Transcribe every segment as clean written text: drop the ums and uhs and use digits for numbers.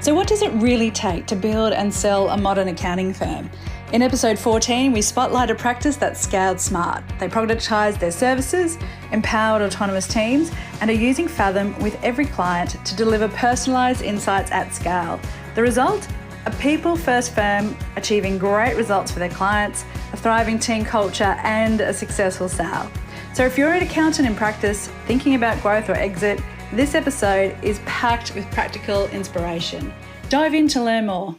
So what does it really take to build and sell a modern accounting firm? In episode 14, we spotlight a practice that's scaled smart. They productised their services, empowered autonomous teams, and are using Fathom with every client to deliver personalised insights at scale. The result? A people-first firm achieving great results for their clients, a thriving team culture, and a successful sale. So if you're an accountant in practice thinking about growth or exit, this episode is packed with practical inspiration. Dive in to learn more.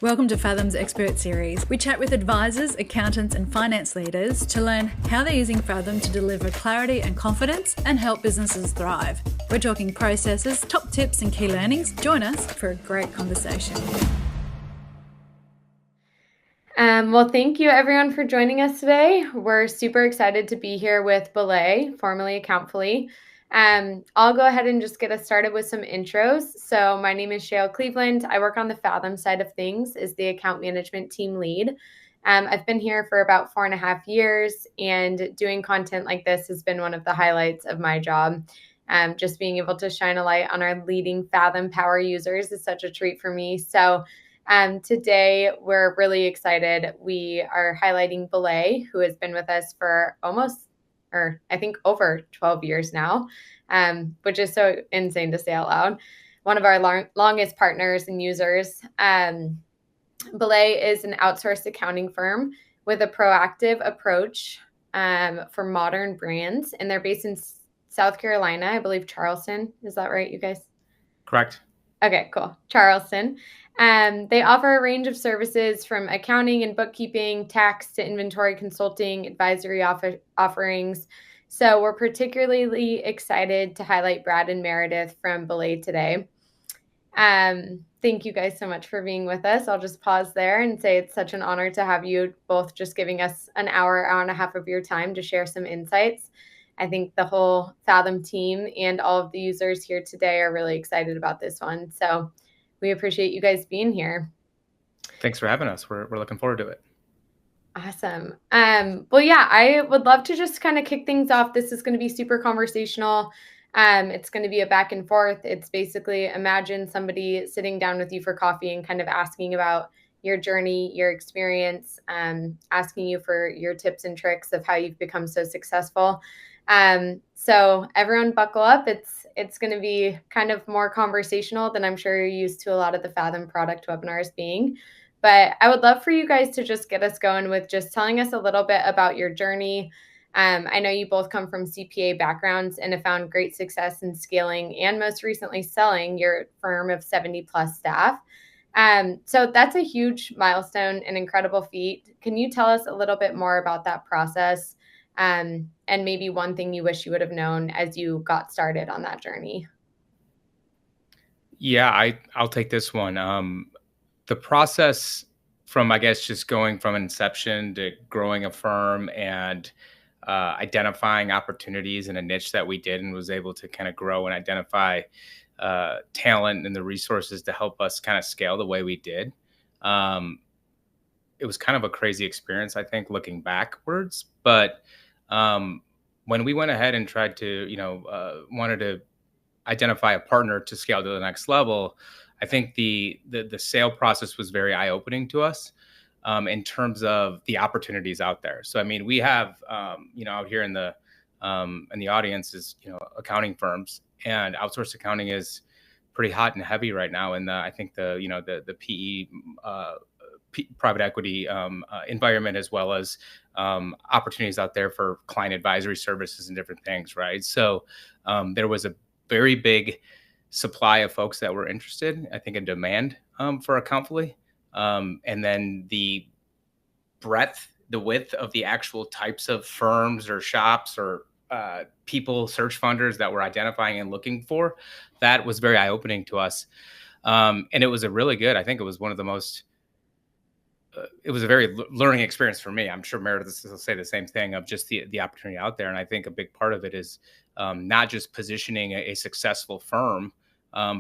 Welcome to Fathom's Expert Series. We chat with advisors, accountants and finance leaders to learn how they're using Fathom to deliver clarity and confidence and help businesses thrive. We're talking processes, top tips and key learnings. Join us for a great conversation. Well, thank you everyone for joining us today. We're super excited to be here with BELAY, formerly Accountfully. I'll go ahead and just get us started with some intros. So my name is Shale Cleveland. I work on the Fathom side of things as the account management team lead. I've been here for about 4.5 years, and doing content like this has been one of the highlights of my job. Just being able to shine a light on our leading Fathom power users is such a treat for me. So today we're really excited. We are highlighting BELAY, who has been with us for I think over 12 years now, which is so insane to say out loud. One of our longest partners and users. BELAY is an outsourced accounting firm with a proactive approach for modern brands, and they're based in South Carolina, I believe Charleston. Is that right, you guys? Correct. Okay, cool. Charleston. They offer a range of services from accounting and bookkeeping, tax to inventory consulting, advisory offerings. So we're particularly excited to highlight Brad and Meredith from BELAY today. Thank you guys so much for being with us. I'll just pause there and say it's such an honor to have you both just giving us an hour and a half of your time to share some insights. I think the whole Fathom team and all of the users here today are really excited about this one. So we appreciate you guys being here. Thanks for having us. We're looking forward to it. Awesome. Well, yeah, I would love to just kind of kick things off. This is going to be super conversational. It's going to be a back and forth. It's basically imagine somebody sitting down with you for coffee and kind of asking about your journey, your experience, asking you for your tips and tricks of how you've become so successful. So everyone buckle up. It's going to be kind of more conversational than I'm sure you're used to a lot of the Fathom product webinars being. But I would love for you guys to just get us going with just telling us a little bit about your journey. I know you both come from CPA backgrounds and have found great success in scaling and most recently selling your firm of 70 plus staff. So that's a huge milestone, an incredible feat. Can you tell us a little bit more about that process? And maybe one thing you wish you would have known as you got started on that journey? Yeah, I'll take this one. The process from, I guess, just going from inception to growing a firm and identifying opportunities in a niche that we did and was able to kind of grow and identify talent and the resources to help us kind of scale the way we did. It was kind of a crazy experience, I think, looking backwards. But when we went ahead and tried to, wanted to identify a partner to scale to the next level, I think the sale process was very eye-opening to us in terms of the opportunities out there. So, I mean, we have, out here in the audience is, accounting firms, and outsourced accounting is pretty hot and heavy right now. And I think the PE private equity environment, as well as opportunities out there for client advisory services and different things, right? So there was a very big supply of folks that were interested, I think, in demand for Accountfully. And then the breadth, the width of the actual types of firms or shops or people, search funders that we're identifying and looking for, that was very eye-opening to us. And it was I think it was one of the most, it was a very learning experience for me. I'm sure Meredith will say the same thing of just the opportunity out there. And I think a big part of it is not just positioning a successful firm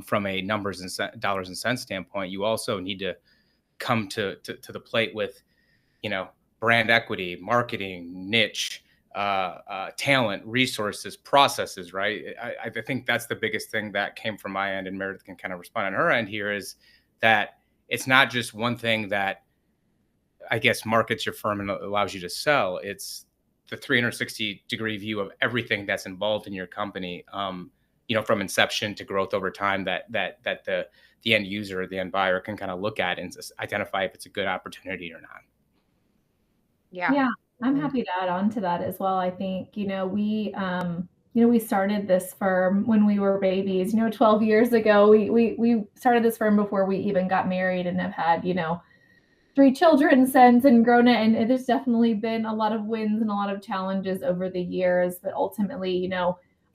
from a numbers and dollars and cents standpoint. You also need to come to the plate with, brand equity, marketing, niche, talent, resources, processes, right? I think that's the biggest thing that came from my end, and Meredith can kind of respond on her end here, is that it's not just one thing that I guess markets your firm and allows you to sell. It's the 360-degree view of everything that's involved in your company. From inception to growth over time, that the end user or the end buyer can kind of look at and identify if it's a good opportunity or not. Yeah, I'm happy to add on to that as well. I think, we started this firm when we were babies, 12 years ago. We started this firm before we even got married and have had, 3 children since and grown it. And there's definitely been a lot of wins and a lot of challenges over the years. But ultimately,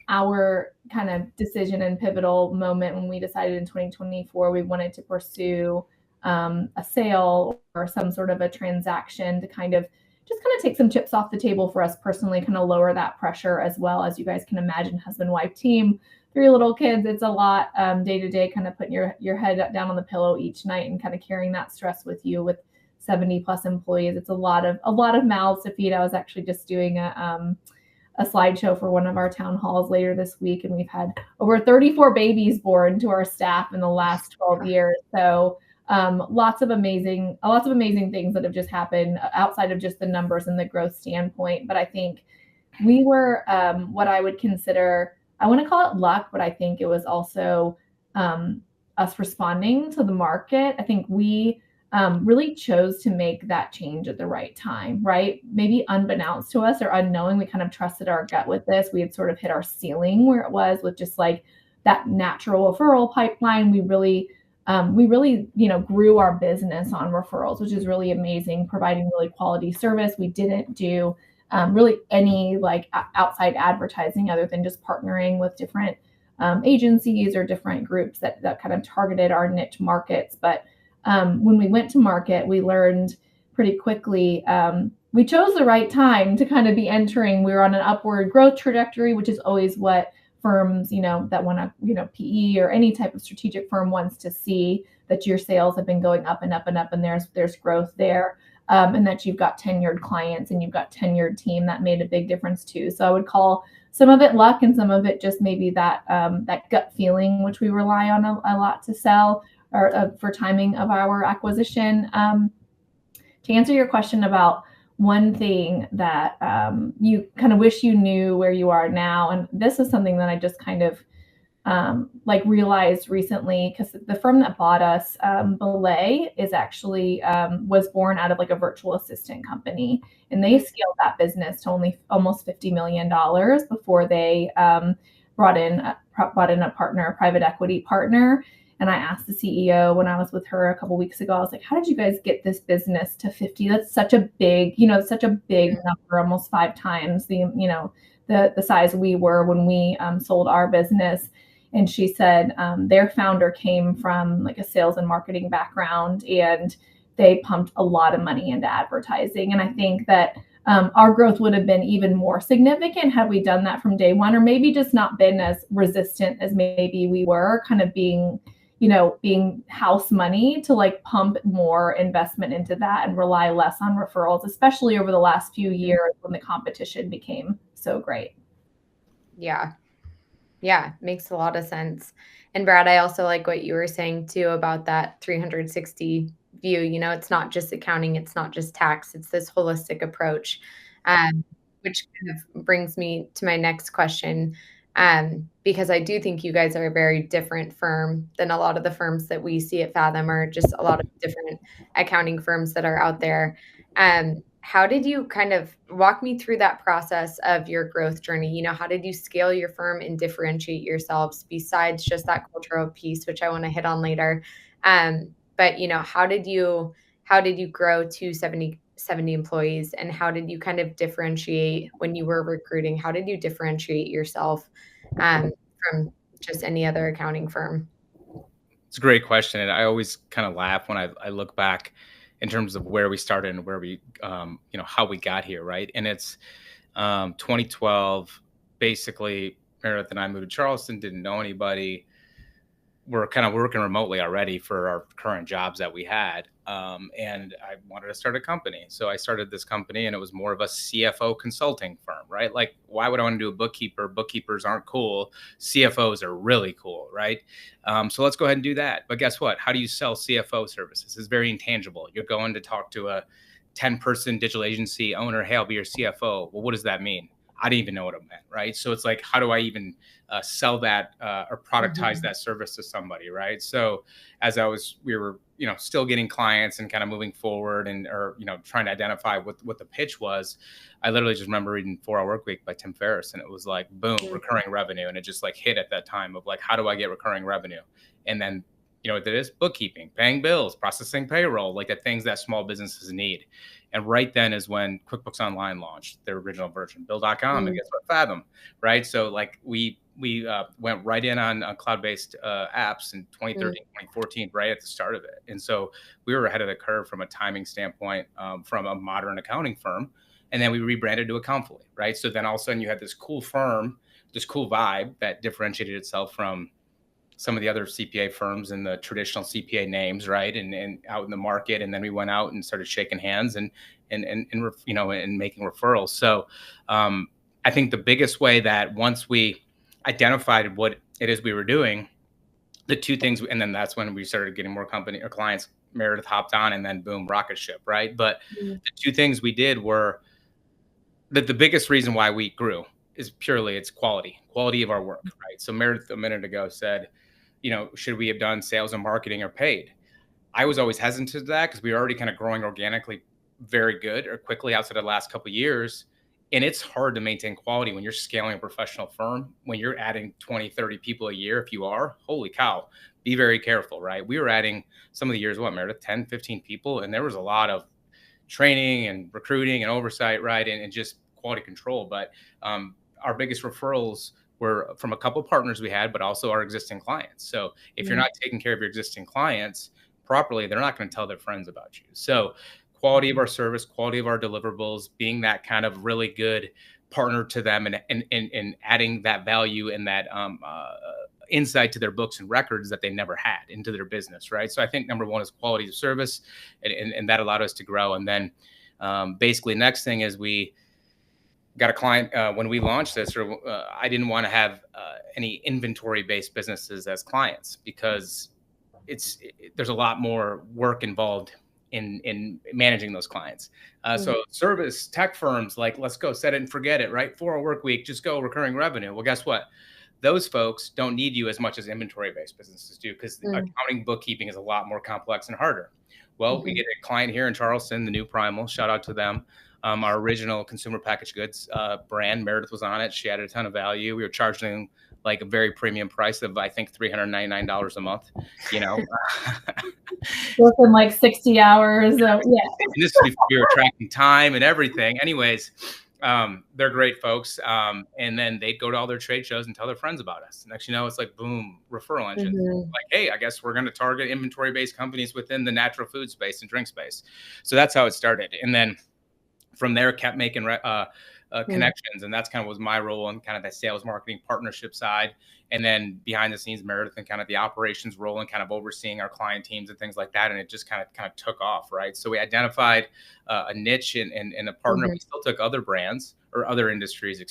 our kind of decision and pivotal moment when we decided in 2024 we wanted to pursue a sale or some sort of a transaction to kind of take some chips off the table for us personally, kind of lower that pressure as well. As you guys can imagine, husband-wife team, 3 little kids, it's a lot day to day, kind of putting your head down on the pillow each night and kind of carrying that stress with you with 70 plus employees. It's a lot of mouths to feed. I was actually just doing a slideshow for one of our town halls later this week, and we've had over 34 babies born to our staff in the last 12 years. So lots of amazing things that have just happened outside of just the numbers and the growth standpoint. But I think we were what I would consider, I want to call it luck, but I think it was also us responding to the market. I think we really chose to make that change at the right time, right? Maybe unbeknownst to us or unknowing, we kind of trusted our gut with this. We had sort of hit our ceiling where it was with just like that natural referral pipeline. We really, grew our business on referrals, which is really amazing, providing really quality service. We didn't do really any like outside advertising other than just partnering with different agencies or different groups that kind of targeted our niche markets. But when we went to market, we learned pretty quickly we chose the right time to kind of be entering. We were on an upward growth trajectory, which is always what firms, that want to, PE or any type of strategic firm wants to see, that your sales have been going up and up and up, and there's growth there, and that you've got tenured clients and you've got tenured team. That made a big difference too. So I would call some of it luck and some of it just maybe that gut feeling, which we rely on a lot to sell or for timing of our acquisition. To answer your question about one thing that you kind of wish you knew where you are now, and this is something that I just kind of realized recently, because the firm that bought us, BELAY, is actually was born out of like a virtual assistant company, and they scaled that business to only almost $50 million before they brought in a partner, a private equity partner. And I asked the CEO when I was with her a couple of weeks ago, I was like, how did you guys get this business to 50? That's such a big, number, almost 5 times the size we were when we sold our business. And she said their founder came from like a sales and marketing background, and they pumped a lot of money into advertising. And I think that our growth would have been even more significant had we done that from day one, or maybe just not been as resistant as maybe we were, kind of being house money to like pump more investment into that and rely less on referrals, especially over the last few years when the competition became so great. Yeah, makes a lot of sense. And Brad, I also like what you were saying too about that 360 view. It's not just accounting, it's not just tax, it's this holistic approach, which kind of brings me to my next question. Because I do think you guys are a very different firm than a lot of the firms that we see at Fathom, or just a lot of different accounting firms that are out there. How did you kind of walk me through that process of your growth journey? How did you scale your firm and differentiate yourselves besides just that cultural piece, which I want to hit on later? But how did you grow to 70 employees, and how did you kind of differentiate when you were recruiting? How did you differentiate yourself from just any other accounting firm? It's a great question. And I always kind of laugh when I look back in terms of where we started and where we, how we got here, right? And it's 2012, basically, Meredith and I moved to Charleston, didn't know anybody. We're kind of working remotely already for our current jobs that we had. and I wanted to start a company. So I started this company, and it was more of a CFO consulting firm, right? Like, why would I want to do a bookkeeper? Bookkeepers aren't cool. CFOs are really cool, right? So let's go ahead and do that. But guess what? How do you sell CFO services? It's very intangible. You're going to talk to a 10-person digital agency owner. Hey, I'll be your CFO. Well, what does that mean? I didn't even know what it meant, right? So it's like, how do I even sell that or productize that service to somebody, right? So as we were, still getting clients and kind of moving forward or trying to identify what the pitch was, I literally just remember reading 4 Hour Workweek by Tim Ferriss, and it was like, boom, recurring revenue. And it just like hit at that time of like, how do I get recurring revenue? And then, it is bookkeeping, paying bills, processing payroll, like the things that small businesses need. And right then is when QuickBooks Online launched their original version, Bill.com, and guess what? Fathom, right? So like we went right in on cloud-based apps in 2013, 2014, right at the start of it. And so we were ahead of the curve from a timing standpoint, from a modern accounting firm. And then we rebranded to Accountfully, right? So then all of a sudden you had this cool firm, this cool vibe that differentiated itself from some of the other CPA firms and the traditional CPA names, right? And out in the market. And then we went out and started shaking hands and making referrals. So I think the biggest way that once we identified what it is we were doing, the two things, and then that's when we started getting more company or clients. Meredith hopped on, and then boom, rocket ship, right? But the two things we did were that the biggest reason why we grew is purely it's quality of our work, right? So Meredith a minute ago said, should we have done sales and marketing or paid? I was always hesitant to that because we were already kind of growing organically very good or quickly outside of the last couple of years. And it's hard to maintain quality when you're scaling a professional firm, when you're adding 20, 30 people a year. If you are, holy cow, be very careful, right? We were adding some of the years, Meredith, 10, 15 people. And there was a lot of training and recruiting and oversight, right? And just quality control. But our biggest referrals were from a couple partners we had, but also our existing clients. So if you're not taking care of your existing clients properly, they're not going to tell their friends about you. So quality of our service, quality of our deliverables, being that kind of really good partner to them and adding that value and that insight to their books and records that they never had into their business, right? So I think number one is quality of service, and that allowed us to grow. And then basically next thing is we got a client when we launched this, or I didn't want to have any inventory-based businesses as clients because there's a lot more work involved in managing those clients. So service tech firms, like, let's go set it and forget it, right? 4-hour Workweek, just go recurring revenue. Well, guess what? Those folks don't need you as much as inventory-based businesses do because accounting bookkeeping is a lot more complex and harder. Well, we get a client here in Charleston, the New Primal, shout out to them. Our original consumer packaged goods brand, Meredith was on it. She added a ton of value. We were charging like a very premium price of, I think, $399 a month, Within like 60 hours. Yeah. And this is before we were tracking time and everything. Anyways, they're great folks. And then they'd go to all their trade shows and tell their friends about us. Next, it's like, boom, referral engine. Like, hey, I guess we're going to target inventory-based companies within the natural food space and drink space. So that's how it started. And then from there, kept making connections. And that's kind of was my role in kind of the sales marketing partnership side. And then behind the scenes, Meredith and kind of the operations role and kind of overseeing our client teams and things like that. And it just kind of took off, right? So we identified a niche and a partner. We still took other brands or other industries,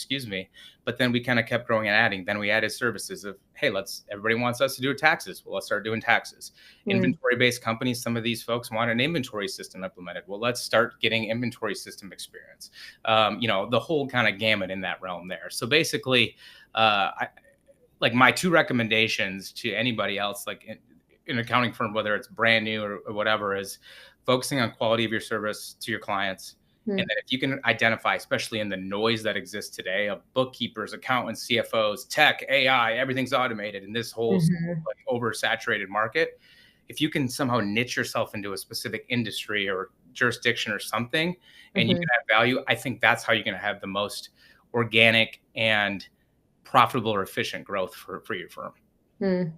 but then we kind of kept growing and adding. Then we added services of, hey, everybody wants us to do taxes. Well, let's start doing taxes. Inventory-based companies, some of these folks want an inventory system implemented. Well, let's start getting inventory system experience. The whole kind of gamut in that realm there. So basically, like my two recommendations to anybody else, like in an accounting firm, whether it's brand new or whatever, is focusing on quality of your service to your clients. And then if you can identify, especially in the noise that exists today of bookkeepers, accountants, CFOs, tech, AI, everything's automated in this whole like oversaturated market. If you can somehow niche yourself into a specific industry or jurisdiction or something, and you can add value, I think that's how you're going to have the most organic and profitable or efficient growth for your firm.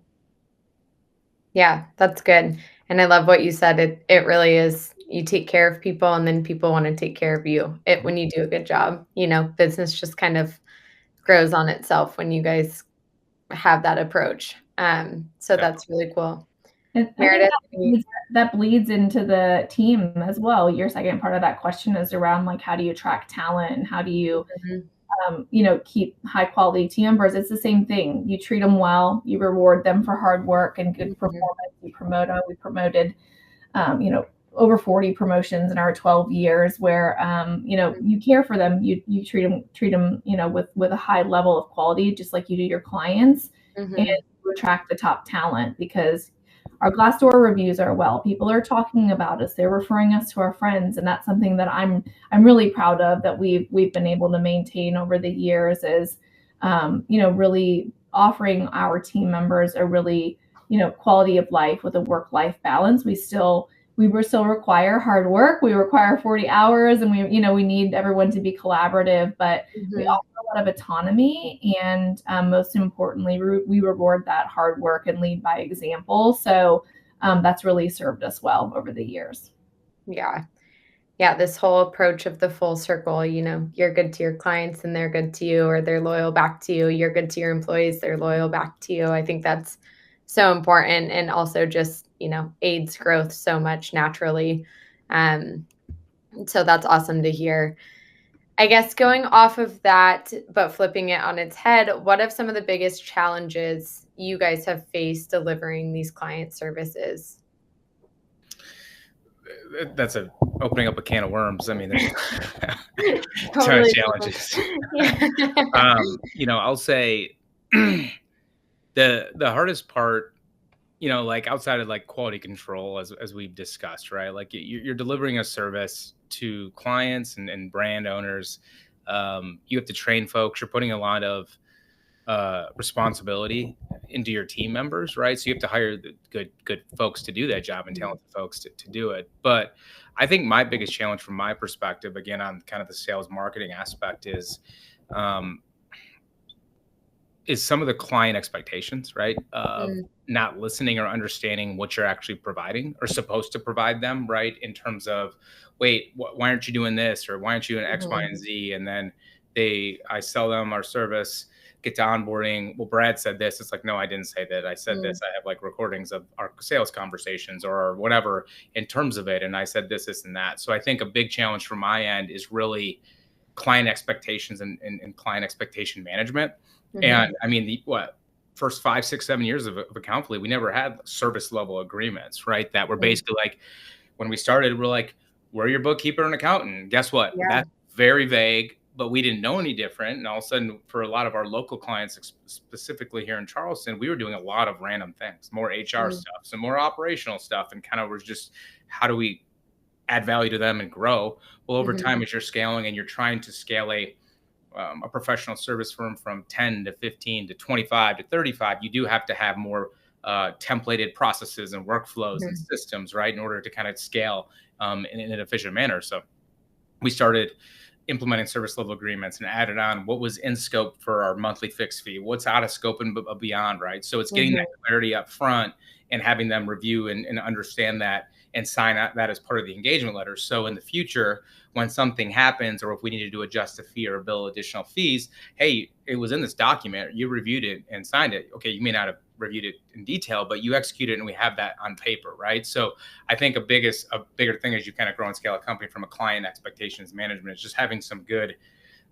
Yeah, that's good. And I love what you said. It really is, you take care of people and then people want to take care of you. When you do a good job, business just kind of grows on itself when you guys have that approach. So that's really cool. And Meredith, that bleeds into the team as well. Your second part of that question is around like, how do you attract talent and how do you, keep high quality team members? It's the same thing. You treat them well, you reward them for hard work and good performance. You promote them. We promoted, over 40 promotions in our 12 years where, you care for them. You treat them, with a high level of quality, just like you do your clients, and you attract the top talent because our Glassdoor reviews are people are talking about us. They're referring us to our friends. And that's something that I'm really proud of that we've been able to maintain over the years is, really offering our team members a really, quality of life with a work-life balance. We still require hard work. We require 40 hours and we need everyone to be collaborative, but we offer a lot of autonomy. And most importantly, we reward that hard work and lead by example. So that's really served us well over the years. Yeah. Yeah. This whole approach of the full circle, you're good to your clients and they're good to you, or they're loyal back to you. You're good to your employees. They're loyal back to you. I think that's so important. And also just, aids growth so much naturally. So that's awesome to hear. I guess going off of that, but flipping it on its head, what have some of the biggest challenges you guys have faced delivering these client services? That's opening up a can of worms. I mean, there's Totally. ton of challenges. I'll say the hardest part, like outside of like quality control, as we've discussed, right? Like you're delivering a service to clients and brand owners. You have to train folks. You're putting a lot of responsibility into your team members, right? So you have to hire the good folks to do that job and talented folks to do it. But I think my biggest challenge from my perspective, again, on kind of the sales marketing aspect is some of the client expectations, right? Not listening or understanding what you're actually providing or supposed to provide them, right? In terms of, wait, why aren't you doing this? Or why aren't you doing X, Y, and Z? And then I sell them our service, get to onboarding. Well, Brad said this. It's like, no, I didn't say that. I said this. I have like recordings of our sales conversations or whatever in terms of it. And I said this, and that. So I think a big challenge from my end is really client expectations and client expectation management. And I mean, first 5, 6, 7 years of Accountfully, we never had service level agreements, right? That were basically like, when we started, we're like, we're your bookkeeper and accountant. Guess what? Yeah. That's very vague, but we didn't know any different. And all of a sudden, for a lot of our local clients, specifically here in Charleston, we were doing a lot of random things, more HR stuff, some more operational stuff, and kind of was just, how do we add value to them and grow? Well, over time, as you're scaling and you're trying to scale a professional service firm from 10 to 15 to 25 to 35, you do have to have more templated processes and workflows and systems, right, in order to kind of scale in an efficient manner. So we started implementing service level agreements and added on what was in scope for our monthly fixed fee, what's out of scope and beyond, right? So it's getting that clarity up front and having them review and understand that and sign that as part of the engagement letter. So in the future, when something happens, or if we needed to adjust a fee or bill additional fees, hey, it was in this document, you reviewed it and signed it. Okay, you may not have reviewed it in detail, but you executed it and we have that on paper, right? So I think a bigger thing as you kind of grow and scale a company from a client expectations management is just having some good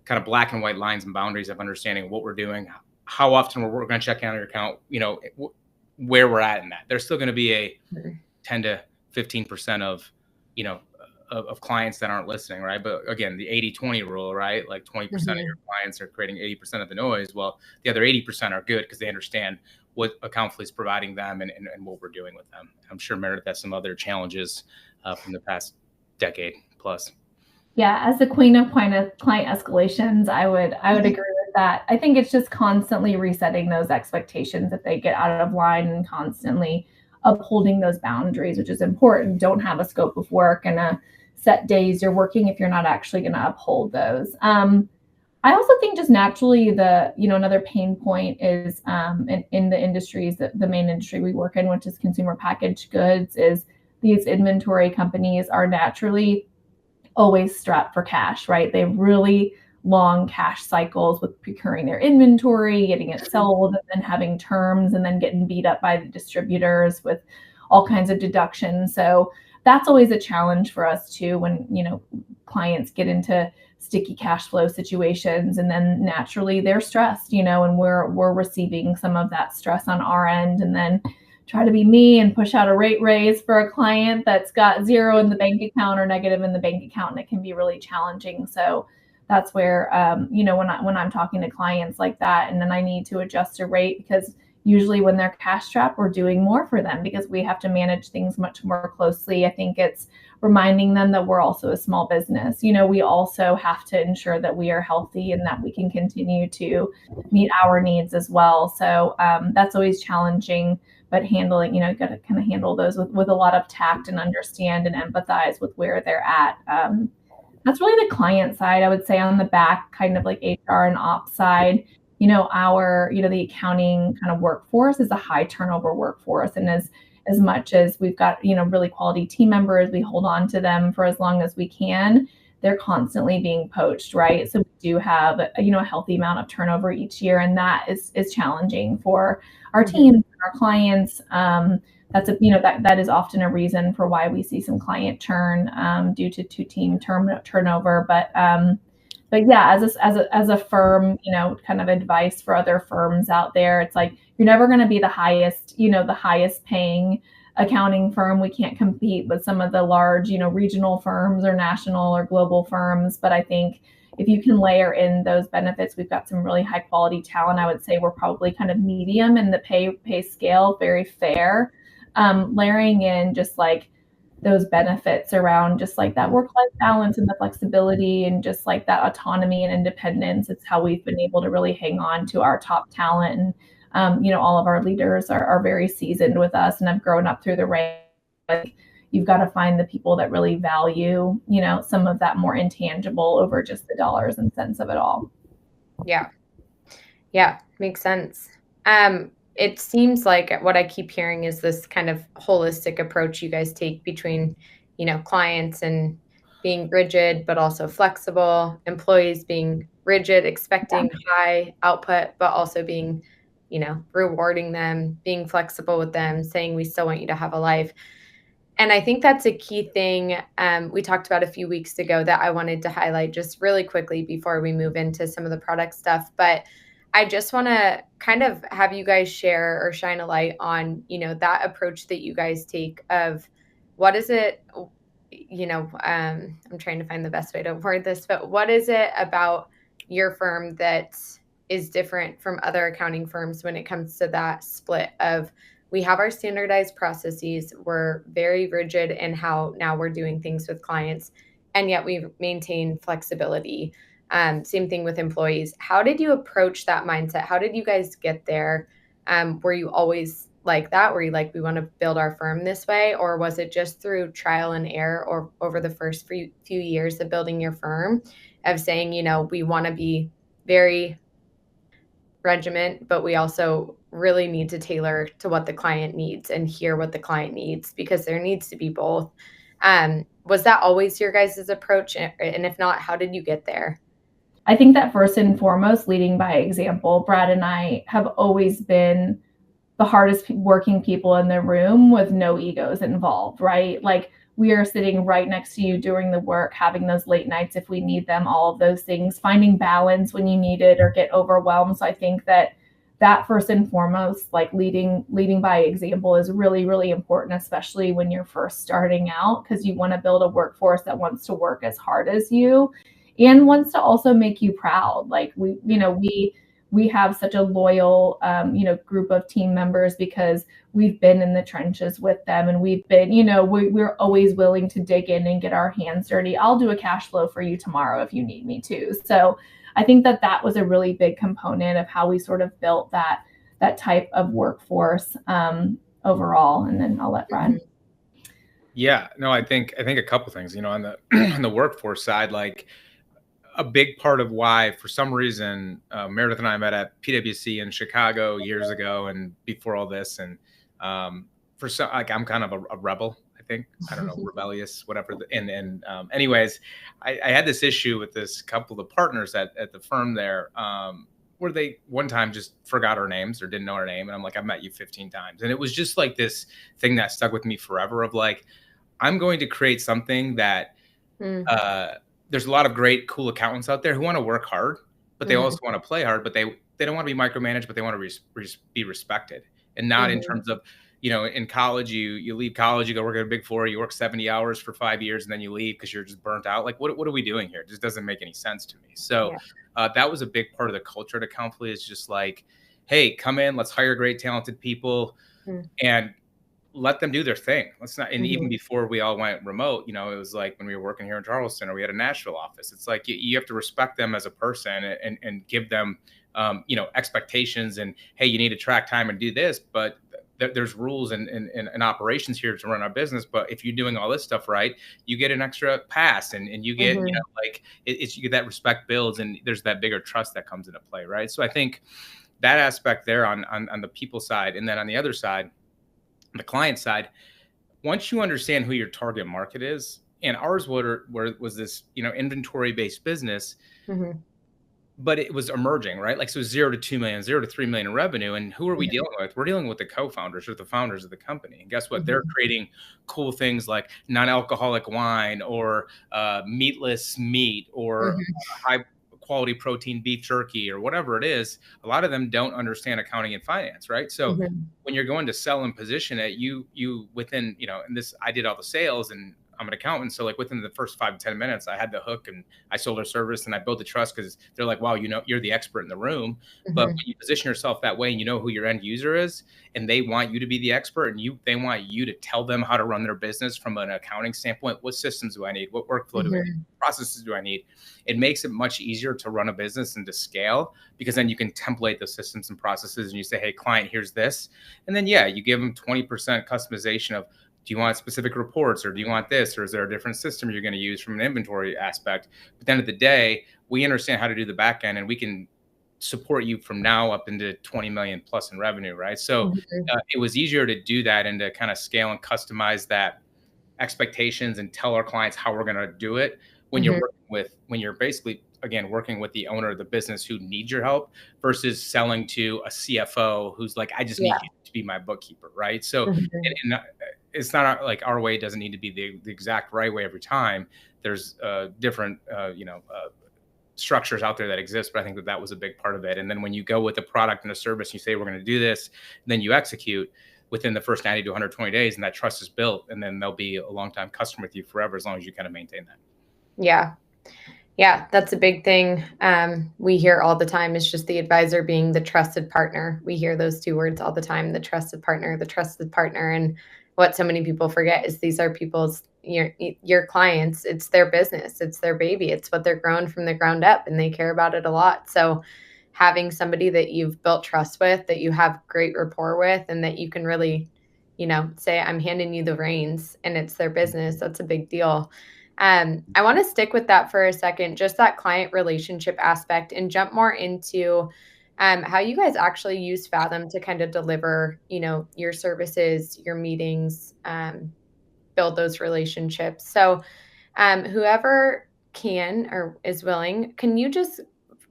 kind of black and white lines and boundaries of understanding what we're doing, how often we're going to check in on your account, where we're at in that. There's still going to be a 10 to 15% of clients that aren't listening, right? But again, the 80-20 rule, right? Like 20% of your clients are creating 80% of the noise. Well, the other 80% are good because they understand what Accountfully is providing them and what we're doing with them. I'm sure Meredith has some other challenges from the past decade plus. Yeah, as the queen of client escalations, I would agree with that. I think it's just constantly resetting those expectations if they get out of line and constantly upholding those boundaries, which is important. Don't have a scope of work and a set days you're working if you're not actually going to uphold those. I also think just naturally another pain point is in the industries, the main industry we work in, which is consumer packaged goods, is these inventory companies are naturally always strapped for cash, right? They have really long cash cycles with procuring their inventory, getting it sold, and then having terms, and then getting beat up by the distributors with all kinds of deductions. So that's always a challenge for us too, when, clients get into sticky cash flow situations, and then naturally they're stressed, and we're receiving some of that stress on our end, and then try to be me and push out a rate raise for a client that's got zero in the bank account or negative in the bank account, and it can be really challenging. So that's where, when I'm talking to clients like that, and then I need to adjust a rate, because usually when they're cash strapped, we're doing more for them because we have to manage things much more closely. I think it's reminding them that we're also a small business. We also have to ensure that we are healthy and that we can continue to meet our needs as well. So that's always challenging, but handling, got to kind of handle those with a lot of tact and understand and empathize with where they're at. That's really the client side. I would say on the back, kind of like HR and ops side, the accounting kind of workforce is a high turnover workforce. And as much as we've got, really quality team members, we hold on to them for as long as we can, they're constantly being poached, right? So we do have, a healthy amount of turnover each year, and that is challenging for our teams and our clients. That's that is often a reason for why we see some client churn due to team turnover. But yeah, as a firm, kind of advice for other firms out there, it's like, you're never going to be the highest paying accounting firm. We can't compete with some of the large, regional firms or national or global firms. But I think if you can layer in those benefits, we've got some really high quality talent. I would say we're probably kind of medium in the pay scale, very fair. Layering in just like those benefits around just like that work-life balance and the flexibility and just like that autonomy and independence. It's how we've been able to really hang on to our top talent. And, all of our leaders are very seasoned with us and have grown up through the ranks. Like, you've got to find the people that really value, some of that more intangible over just the dollars and cents of it all. Yeah. Yeah. Makes sense. It seems like what I keep hearing is this kind of holistic approach you guys take between, clients and being rigid, but also flexible, employees being rigid, expecting high output, but also being, rewarding them, being flexible with them, saying we still want you to have a life. And I think that's a key thing we talked about a few weeks ago that I wanted to highlight just really quickly before we move into some of the product stuff. But I just want to kind of have you guys share or shine a light on, that approach that you guys take of what is it, I'm trying to find the best way to word this, but what is it about your firm that is different from other accounting firms when it comes to that split of, we have our standardized processes, we're very rigid in how now we're doing things with clients, and yet we maintain flexibility. Same thing with employees. How did you approach that mindset? How did you guys get there? Were you always like that? Were you like, we want to build our firm this way? Or was it just through trial and error or over the first few years of building your firm of saying, we want to be very regiment, but we also really need to tailor to what the client needs and hear what the client needs, because there needs to be both. Was that always your guys' approach? And if not, how did you get there? I think that first and foremost, leading by example. Brad and I have always been the hardest working people in the room with no egos involved, right? Like, we are sitting right next to you doing the work, having those late nights if we need them, all of those things, finding balance when you need it or get overwhelmed. So I think that first and foremost, like leading by example is really, really important, especially when you're first starting out, because you want to build a workforce that wants to work as hard as you and wants to also make you proud. Like, we have such a loyal, group of team members because we've been in the trenches with them, and we've been, we're always willing to dig in and get our hands dirty. I'll do a cash flow for you tomorrow if you need me to. So I think that was a really big component of how we sort of built that type of workforce overall. And then I'll let Brad. Yeah, no, I think a couple things, on the on the workforce side, like, a big part of why, for some reason, Meredith and I met at PwC in Chicago years ago, and before all this, and for some, like, I'm kind of a rebel, I think, I don't know, rebellious, whatever. Anyways, I had this issue with this couple of partners at the firm there, where they one time just forgot our names or didn't know our name. And I'm like, I've met you 15 times. And it was just like this thing that stuck with me forever of like, I'm going to create something that there's a lot of great, cool accountants out there who want to work hard, but they also want to play hard, but they don't want to be micromanaged, but they want to be respected. And not in terms of, in college, you leave college, you go work at a Big Four, you work 70 hours for 5 years, and then you leave because you're just burnt out. Like, what are we doing here? It just doesn't make any sense to me. So that was a big part of the culture at Accountfully, is just like, hey, come in, let's hire great, talented people and let them do their thing. Let's not, and even before we all went remote, it was like when we were working here in Charleston or we had a Nashville office, it's like you have to respect them as a person and give them, expectations and, hey, you need to track time and do this, but there's rules and operations here to run our business. But if you're doing all this stuff right, you get an extra pass and you get, you get that respect builds and there's that bigger trust that comes into play. Right. So I think that aspect there on the people side, and then on the other side, the client side, once you understand who your target market is, and ours was this, inventory based business, but it was emerging, right? Like, so 0 to 2 million, 0 to 3 million in revenue. And who are we dealing with? We're dealing with the co-founders or the founders of the company. And guess what? They're creating cool things like non-alcoholic wine or meatless meat or high quality protein beef jerky or whatever it is. A lot of them don't understand accounting and finance, right? So when you're going to sell and position it, you within, and this, I did all the sales and I'm an accountant. So like within the first 5 to 10 minutes, I had the hook and I sold our service and I built the trust because they're like, wow, you're the expert in the room. But when you position yourself that way and you know who your end user is and they want you to be the expert and they want you to tell them how to run their business from an accounting standpoint, what systems do I need? What workflow do I need? Processes do I need? It makes it much easier to run a business and to scale because then you can template the systems and processes and you say, hey, client, here's this. And then, you give them 20% customization of, do you want specific reports or do you want this? Or is there a different system you're going to use from an inventory aspect? But at the end of the day, we understand how to do the back end and we can support you from now up into 20 million plus in revenue, right? So it was easier to do that and to kind of scale and customize that expectations and tell our clients how we're going to do it when you're basically, again, working with the owner of the business who needs your help versus selling to a CFO who's like, I just need you to be my bookkeeper, right? So it's not like our way doesn't need to be the exact right way every time. There's different, structures out there that exist, but I think that was a big part of it. And then when you go with a product and a service, you say, we're going to do this, then you execute within the first 90 to 120 days and that trust is built. And then they'll be a long-time customer with you forever, as long as you kind of maintain that. Yeah, that's a big thing. We hear all the time. It's just the advisor being the trusted partner. We hear those two words all the time, the trusted partner. And what so many people forget is these are people's, your clients. It's their business. It's their baby. It's what they're growing from the ground up and they care about it a lot. So having somebody that you've built trust with, that you have great rapport with, and that you can really, say, I'm handing you the reins and it's their business. That's a big deal. I want to stick with that for a second, just that client relationship aspect, and jump more into how you guys actually use Fathom to kind of deliver, your services, your meetings, build those relationships. So whoever can or is willing, can you just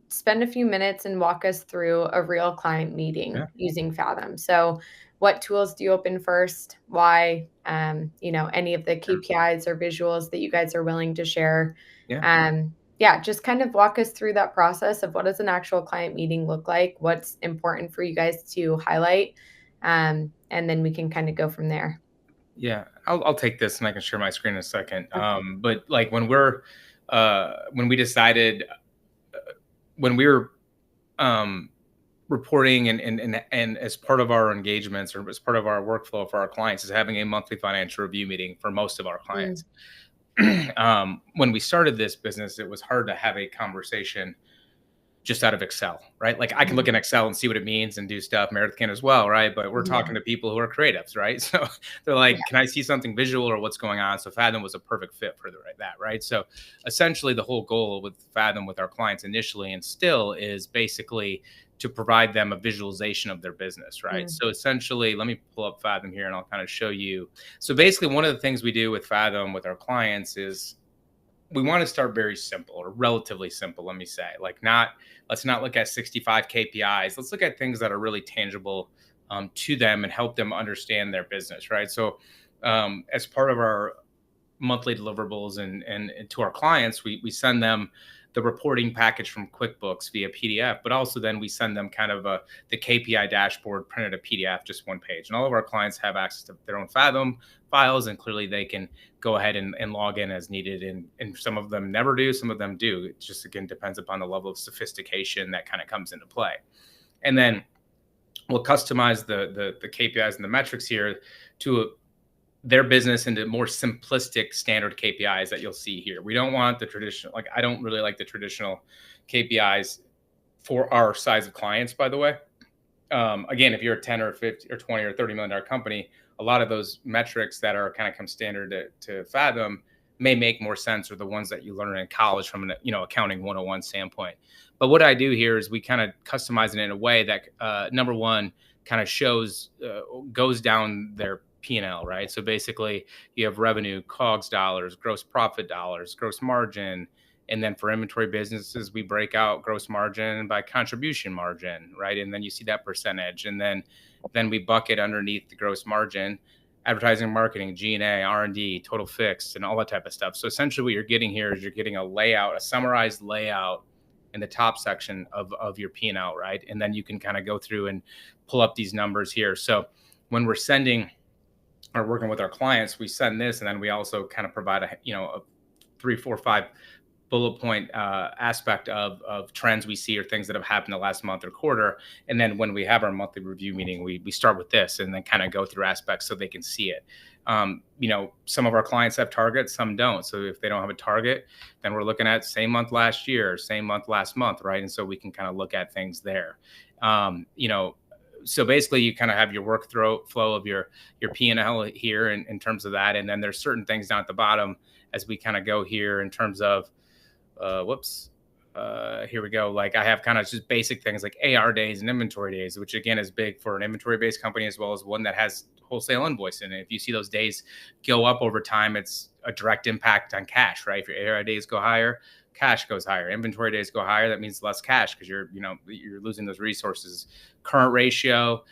spend a few minutes and walk us through a real client meeting using Fathom? So what tools do you open first? Why? Any of the KPIs or visuals that you guys are willing to share. Just kind of walk us through that process of what does an actual client meeting look like? What's important for you guys to highlight? And then we can kind of go from there. Yeah, I'll take this and I can share my screen in a second. Okay. But like when we decided, when we were reporting and as part of our engagements or as part of our workflow for our clients is having a monthly financial review meeting for most of our clients. When we started this business, it was hard to have a conversation just out of Excel, right? Like I can look in Excel and see what it means and do stuff. Meredith can as well, right? But we're talking to people who are creatives, right? So they're like, can I see something visual or what's going on? So Fathom was a perfect fit for that, right? So essentially the whole goal with Fathom with our clients initially and still is basically to provide them a visualization of their business, right? So essentially, let me pull up Fathom here and I'll kind of show you. So basically one of the things we do with Fathom with our clients is we want to start very simple, or relatively simple, let me say. Let's not look at 65 KPIs. Let's look at things that are really tangible to them and help them understand their business, right? So as part of our monthly deliverables and to our clients, we send them the reporting package from QuickBooks via PDF, but also then we send them kind of the KPI dashboard printed a PDF, just one page. And all of our clients have access to their own Fathom files, and clearly they can go ahead and log in as needed. And some of them never do, some of them do. It just, again, depends upon the level of sophistication that kind of comes into play. And then we'll customize the KPIs and the metrics here to their business into more simplistic standard KPIs that you'll see here. We don't want the traditional, I don't really like the traditional KPIs for our size of clients, by the way. Again, if you're a 10 or 50 or 20 or $30 million company, a lot of those metrics that are kind of come standard to Fathom may make more sense, or the ones that you learn in college from an accounting 101 standpoint. But what I do here is we kind of customize it in a way that number one kind of shows goes down their P&L, right? So basically you have revenue, COGS dollars, gross profit dollars, gross margin. And then for inventory businesses, we break out gross margin by contribution margin, right? And then you see that percentage. And then we bucket underneath the gross margin, advertising, marketing, G&A, R&D, total fixed, and all that type of stuff. So essentially what you're getting here is you're getting a layout, a summarized layout in the top section of your P&L, right? And then you can kind of go through and pull up these numbers here. So when we're sending or working with our clients, we send this, and then we also kind of provide a 3, 4, 5 bullet point aspect of trends we see or things that have happened the last month or quarter. And then when we have our monthly review meeting, we start with this and then kind of go through aspects so they can see it. Some of our clients have targets, some don't. So if they don't have a target, then we're looking at same month last year, same month last month, right? And so we can kind of look at things there. So basically you kind of have your workflow of your P&L here in terms of that. And then there's certain things down at the bottom as we kind of go here in terms of, here we go. Like I have kind of just basic things like AR days and inventory days, which again is big for an inventory-based company as well as one that has wholesale invoicing. And if you see those days go up over time, it's a direct impact on cash, right? If your AR days go higher, cash goes higher. Inventory days go higher, that means less cash because you're losing those resources. Current ratio,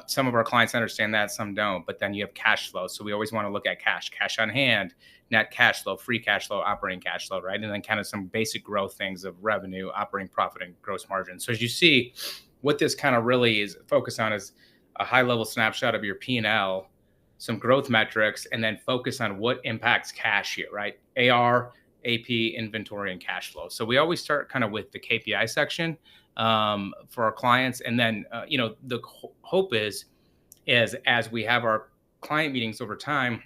some of our clients understand that, some don't. But then you have cash flow. So we always want to look at cash on hand, net cash flow, free cash flow, operating cash flow, right? And then kind of some basic growth things of revenue, operating profit, and gross margin. So as you see, what this kind of really is focused on is a high-level snapshot of your P&L, some growth metrics, and then focus on what impacts cash here, right? AR, AP, inventory, and cash flow. So we always start kind of with the KPI section for our clients. And then, the hope is as we have our client meetings over time,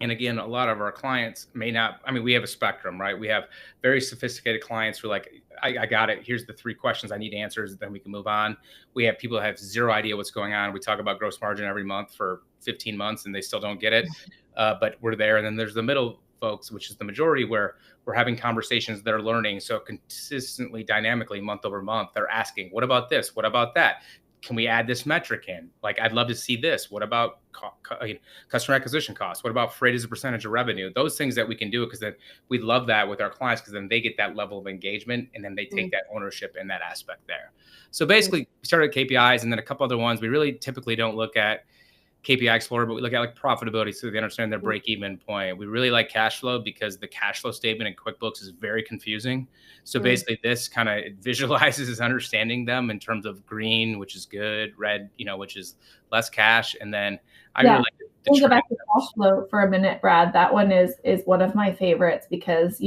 and again, a lot of our clients may not, we have a spectrum, right? We have very sophisticated clients who are like, I got it. Here's the 3 questions I need answers. Then we can move on. We have people that have zero idea what's going on. We talk about gross margin every month for 15 months and they still don't get it. But we're there. And then there's the middle folks, which is the majority, where we're having conversations, they're learning. So consistently, dynamically, month over month, they're asking, what about this? What about that? Can we add this metric in? Like, I'd love to see this. What about customer acquisition costs? What about freight as a percentage of revenue? Those things that we can do, because then we love that with our clients, because then they get that level of engagement and then they take that ownership in that aspect there. So basically, we started at KPIs and then a couple other ones. We really typically don't look at KPI Explorer, but we look at like profitability so they understand their break-even point. We really like cash flow because the cash flow statement in QuickBooks is very confusing. So basically this kind of visualizes understanding them in terms of green, which is good, red, which is less cash. And then really like we'll go back to cash flow for a minute, Brad. That one is one of my favorites because,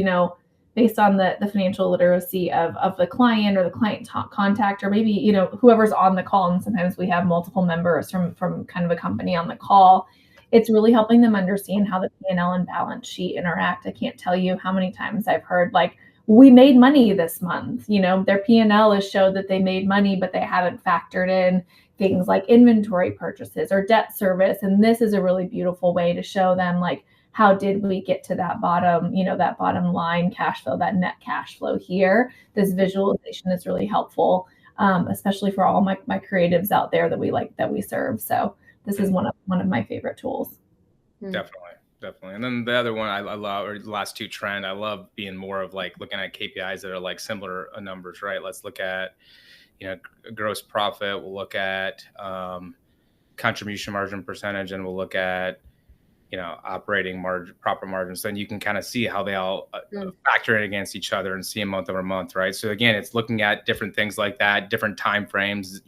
based on the financial literacy of the client or the client contact, or maybe, whoever's on the call. And sometimes we have multiple members from kind of a company on the call. It's really helping them understand how the P&L and balance sheet interact. I can't tell you how many times I've heard like, we made money this month, their P&L has showed that they made money, but they haven't factored in things like inventory purchases or debt service. And this is a really beautiful way to show them like, how did we get to that bottom, that bottom line cash flow, that net cash flow here? This visualization is really helpful, especially for all my creatives out there that we serve. So this is one of my favorite tools. Definitely. Definitely. And then the other one I love, or the last two trend, I love being more of like looking at KPIs that are like similar numbers, right? Let's look at, gross profit. We'll look at contribution margin percentage, and we'll look at, operating margin, proper margins. Then you can kind of see how they all factor in against each other and see them month over month, right? So again, it's looking at different things like that, different time frames,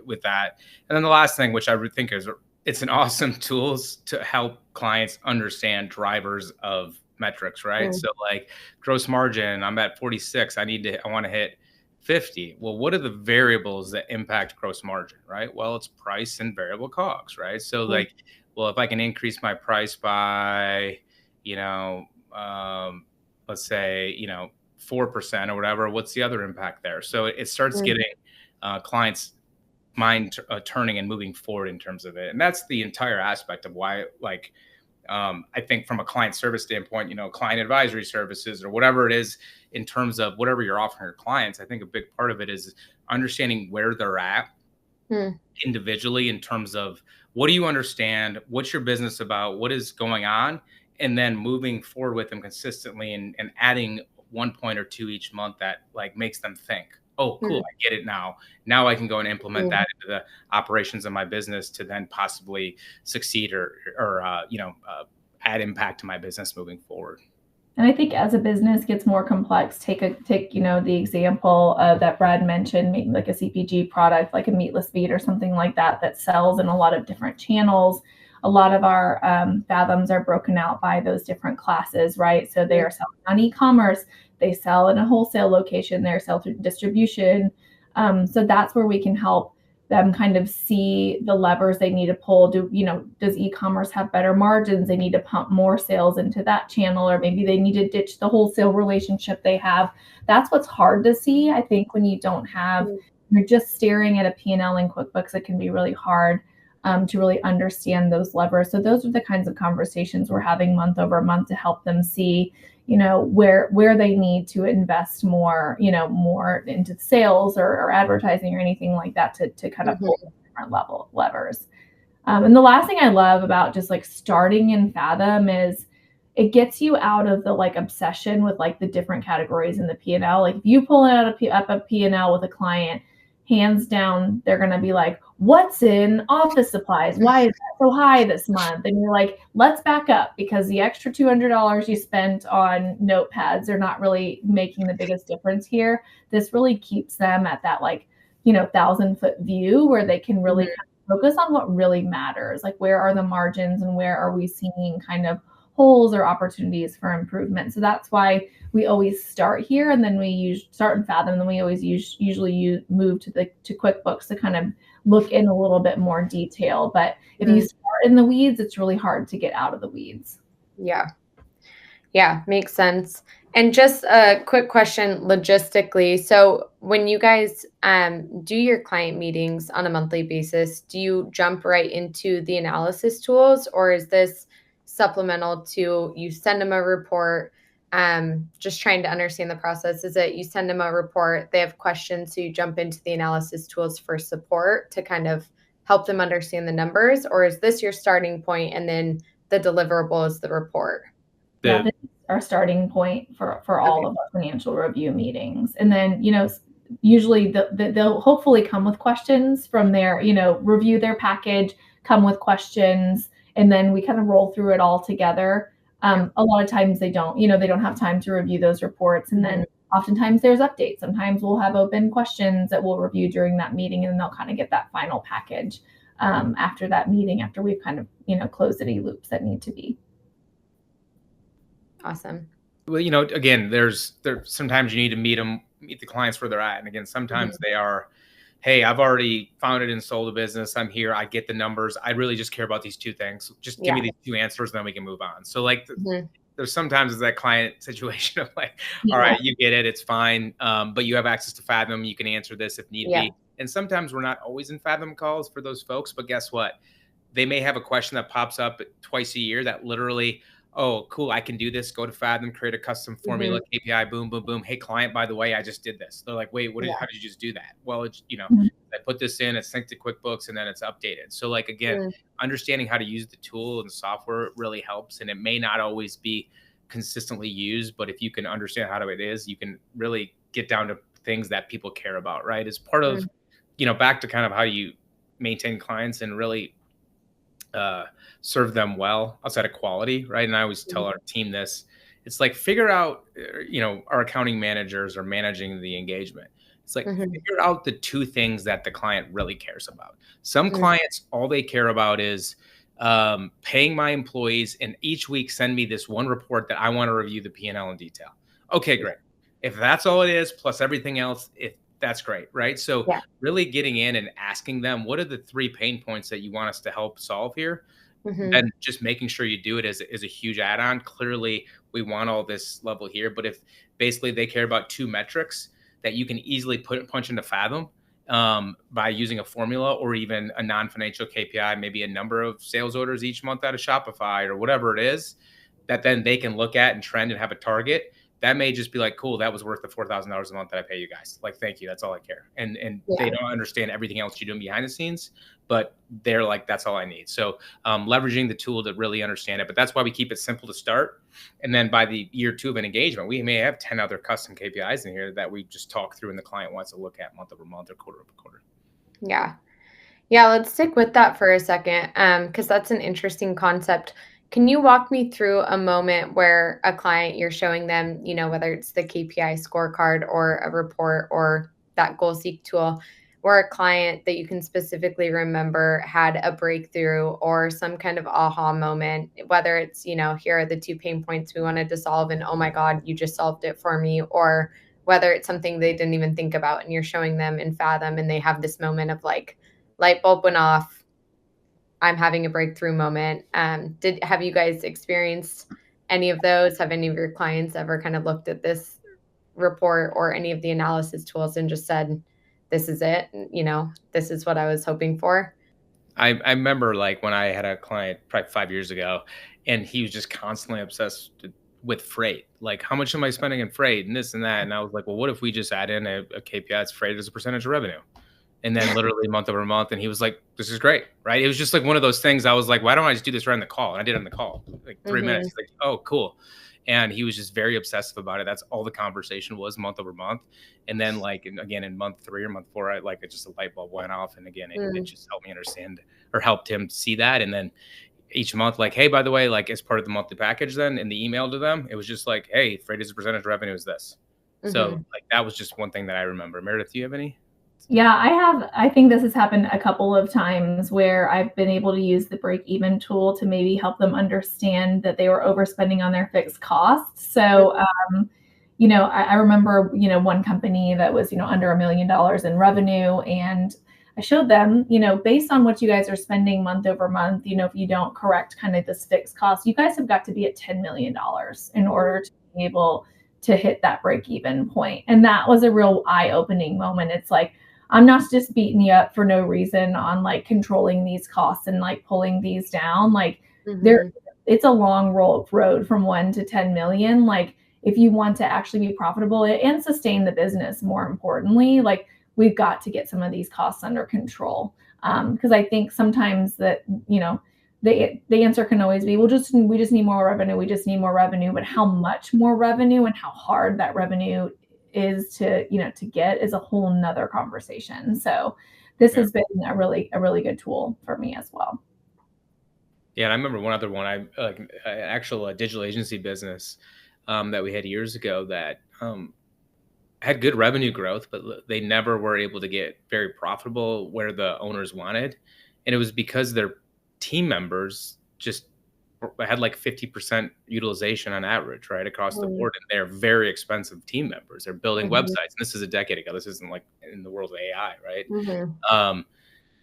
with that. And then the last thing, which I would think is, it's an awesome tools to help clients understand drivers of metrics, right? So like gross margin, I'm at 46. I want to hit 50. Well, what are the variables that impact gross margin, right? Well, it's price and variable COGS, right? So like, well, if I can increase my price by, let's say, 4% or whatever, what's the other impact there? So it starts getting clients' mind turning and moving forward in terms of it. And that's the entire aspect of why, like, I think from a client service standpoint, client advisory services or whatever it is, in terms of whatever you're offering your clients, I think a big part of it is understanding where they're at individually in terms of what do you understand, what's your business about, what is going on, and then moving forward with them consistently and adding 1 point or 2 each month that like makes them think, oh, cool, I get it now. Now I can go and implement that into the operations of my business to then possibly succeed or add impact to my business moving forward. And I think as a business gets more complex, take the example that Brad mentioned, maybe like a CPG product, like a meatless meat or something like that sells in a lot of different channels. A lot of our Fathoms are broken out by those different classes, right? So they are selling on e-commerce, they sell in a wholesale location, they sell through distribution. So that's where we can help them kind of see the levers they need to pull. Does e-commerce have better margins? They need to pump more sales into that channel, or maybe they need to ditch the wholesale relationship they have. That's what's hard to see. I think when you don't have, you're just staring at a P&L in QuickBooks, it can be really hard to really understand those levers. So those are the kinds of conversations we're having month over month to help them see, where they need to invest more, more into sales or advertising or anything like that to kind of pull different levers. And the last thing I love about just like starting in Fathom is it gets you out of the like obsession with like the different categories in the P&L. Like if you pull out a P&L with a client, hands down, they're going to be like, what's in office supplies? Why is that so high this month? And you're like, let's back up, because the extra $200 you spent on notepads are not really making the biggest difference here. This really keeps them at that 1,000-foot view where they can really kind of focus on what really matters. Like, where are the margins and where are we seeing kind of holes or opportunities for improvement? So that's why we always start here, and then we start in Fathom, and then we always usually move to QuickBooks to kind of look in a little bit more detail. But if you start in the weeds, it's really hard to get out of the weeds. Yeah, makes sense. And just a quick question logistically. So when you guys do your client meetings on a monthly basis, do you jump right into the analysis tools, or is this supplemental to you send them a report? Just trying to understand the process. Is it you send them a report, they have questions, so you jump into the analysis tools for support to kind of help them understand the numbers? Or is this your starting point and then the deliverable is the report? Yeah, this is our starting point for all of our financial review meetings. And then, usually they'll hopefully come with questions from their, review their package, come with questions, and then we kind of roll through it all together. A lot of times they don't have time to review those reports. And then oftentimes there's updates. Sometimes we'll have open questions that we'll review during that meeting, and then they'll kind of get that final package after that meeting, after we've kind of, closed any loops that need to be. Awesome. Well, again, there's sometimes you need to meet the clients where they're at. And again, sometimes they are, hey, I've already founded and sold a business. I'm here. I get the numbers. I really just care about these two things. Just give me these two answers, and then we can move on. So like there's sometimes that client situation of like, all right, you get it. It's fine. But you have access to Fathom. You can answer this if need be. And sometimes we're not always in Fathom calls for those folks. But guess what? They may have a question that pops up twice a year that literally, oh, cool, I can do this. Go to Fathom, create a custom formula, KPI, boom, boom, boom. Hey, client, by the way, I just did this. They're like, wait, how did you just do that? Well, it's, I put this in, it's synced to QuickBooks, and then it's updated. So like, again, understanding how to use the tool and the software really helps. And it may not always be consistently used, but if you can understand how it is, you can really get down to things that people care about, right? As part of, back to kind of how you maintain clients and really serve them well outside of quality, right? And I always tell our team this. It's like, figure out, our accounting managers are managing the engagement. It's like, figure out the two things that the client really cares about. Some clients, all they care about is paying my employees, and each week send me this one report that I want to review the P&L in detail. Okay, great. If that's all it is, plus everything else, that's great, right? So really getting in and asking them, what are the 3 pain points that you want us to help solve here? And just making sure you do it is a huge add-on. Clearly, we want all this level here, but if basically they care about 2 metrics that you can easily punch into Fathom by using a formula, or even a non-financial KPI, maybe a number of sales orders each month out of Shopify or whatever it is, that then they can look at and trend and have a target. That may just be like, cool, that was worth the $4,000 a month that I pay you guys. Like, thank you. That's all I care. And they don't understand everything else you're doing behind the scenes, but they're like, that's all I need. So leveraging the tool to really understand it. But that's why we keep it simple to start. And then by the year 2 of an engagement, we may have 10 other custom KPIs in here that we just talk through and the client wants to look at month over month or quarter over quarter. Yeah. Yeah, let's stick with that for a second, because that's an interesting concept. Can you walk me through a moment where a client, you're showing them, whether it's the KPI scorecard or a report or that goal seek tool, or a client that you can specifically remember had a breakthrough or some kind of aha moment, whether it's, here are the 2 pain points we wanted to solve and oh my God, you just solved it for me, or whether it's something they didn't even think about and you're showing them in Fathom and they have this moment of like, light bulb went off, I'm having a breakthrough moment. Have you guys experienced any of those? Have any of your clients ever kind of looked at this report or any of the analysis tools and just said, this is it, this is what I was hoping for? I remember like when I had a client probably 5 years ago, and he was just constantly obsessed with freight. Like, how much am I spending in freight and this and that? And I was like, well, what if we just add in a KPI, it's freight as a percentage of revenue? And then literally month over month. And he was like, this is great, right? It was just like one of those things. I was like, why don't I just do this right on the call? And I did it on the call, like 3 minutes. He's like, oh, cool. And he was just very obsessive about it. That's all the conversation was, month over month. And then like, again, in month 3 or month 4, it just a light bulb went off. And again, it just helped me understand, or helped him see that. And then each month, like, hey, by the way, like as part of the monthly package, then in the email to them, it was just like, hey, freight as a percentage of revenue is this. So like, that was just one thing that I remember. Meredith, do you have any? Yeah, I think this has happened a couple of times where I've been able to use the break even tool to maybe help them understand that they were overspending on their fixed costs. So, I remember, one company that was, under $1 million in revenue, and I showed them, based on what you guys are spending month over month, if you don't correct kind of this fixed cost, you guys have got to be at $10 million in order to be able to hit that break even point. And that was a real eye-opening moment. It's like, I'm not just beating you up for no reason on like controlling these costs and like pulling these down. Like it's a long road from 1 to 10 million. Like if you want to actually be profitable and sustain the business, more importantly, like we've got to get some of these costs under control. Because I think sometimes that, the answer can always be, we just need more revenue. We just need more revenue. But how much more revenue and how hard that revenue is to get is a whole nother conversation. So this has been a really good tool for me as well. Yeah. And I remember one other one, an actual digital agency business that we had years ago that had good revenue growth, but they never were able to get very profitable where the owners wanted. And it was because their team members just had like 50% utilization on average, right, across the board. And they're very expensive team members. They're building websites. And this is a decade ago. This isn't like in the world of AI, right?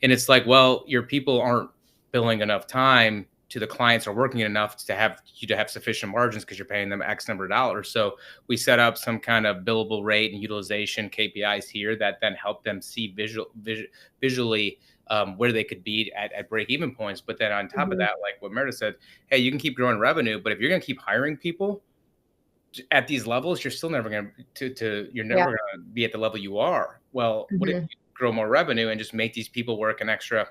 And it's like, well, your people aren't billing enough time to the clients, or working enough to have sufficient margins because you're paying them X number of dollars. So we set up some kind of billable rate and utilization KPIs here that then help them see visually where they could be at break-even points. But then on top of that, like what Meredith said, hey, you can keep growing revenue, but if you're going to keep hiring people at these levels, you're still never going to be at the level you are. Well, what if you grow more revenue and just make these people work an extra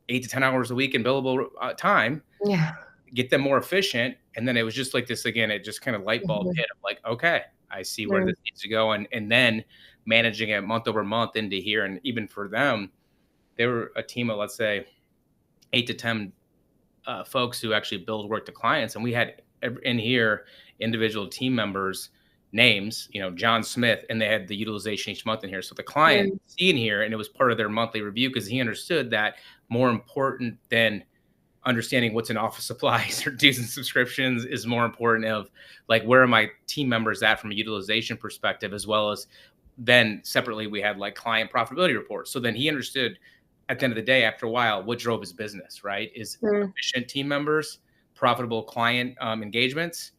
8 to 10 hours a week in billable time. Yeah. Get them more efficient. And then it was just like this again, it just kind of light bulb hit of like, okay, I see where this needs to go. And then managing it month over month into here. And even for them, they were a team of, let's say, 8 to 10 folks who actually build work to clients. And we had in here individual team members names, John Smith, and they had the utilization each month in here. So the client see in here, and it was part of their monthly review because he understood that more important than understanding what's in office supplies or dues and subscriptions is more important of like, where are my team members at from a utilization perspective, as well as then separately we had like client profitability reports. So then he understood at the end of the day, after a while, what drove his business, right? Is efficient team members, profitable client engagements.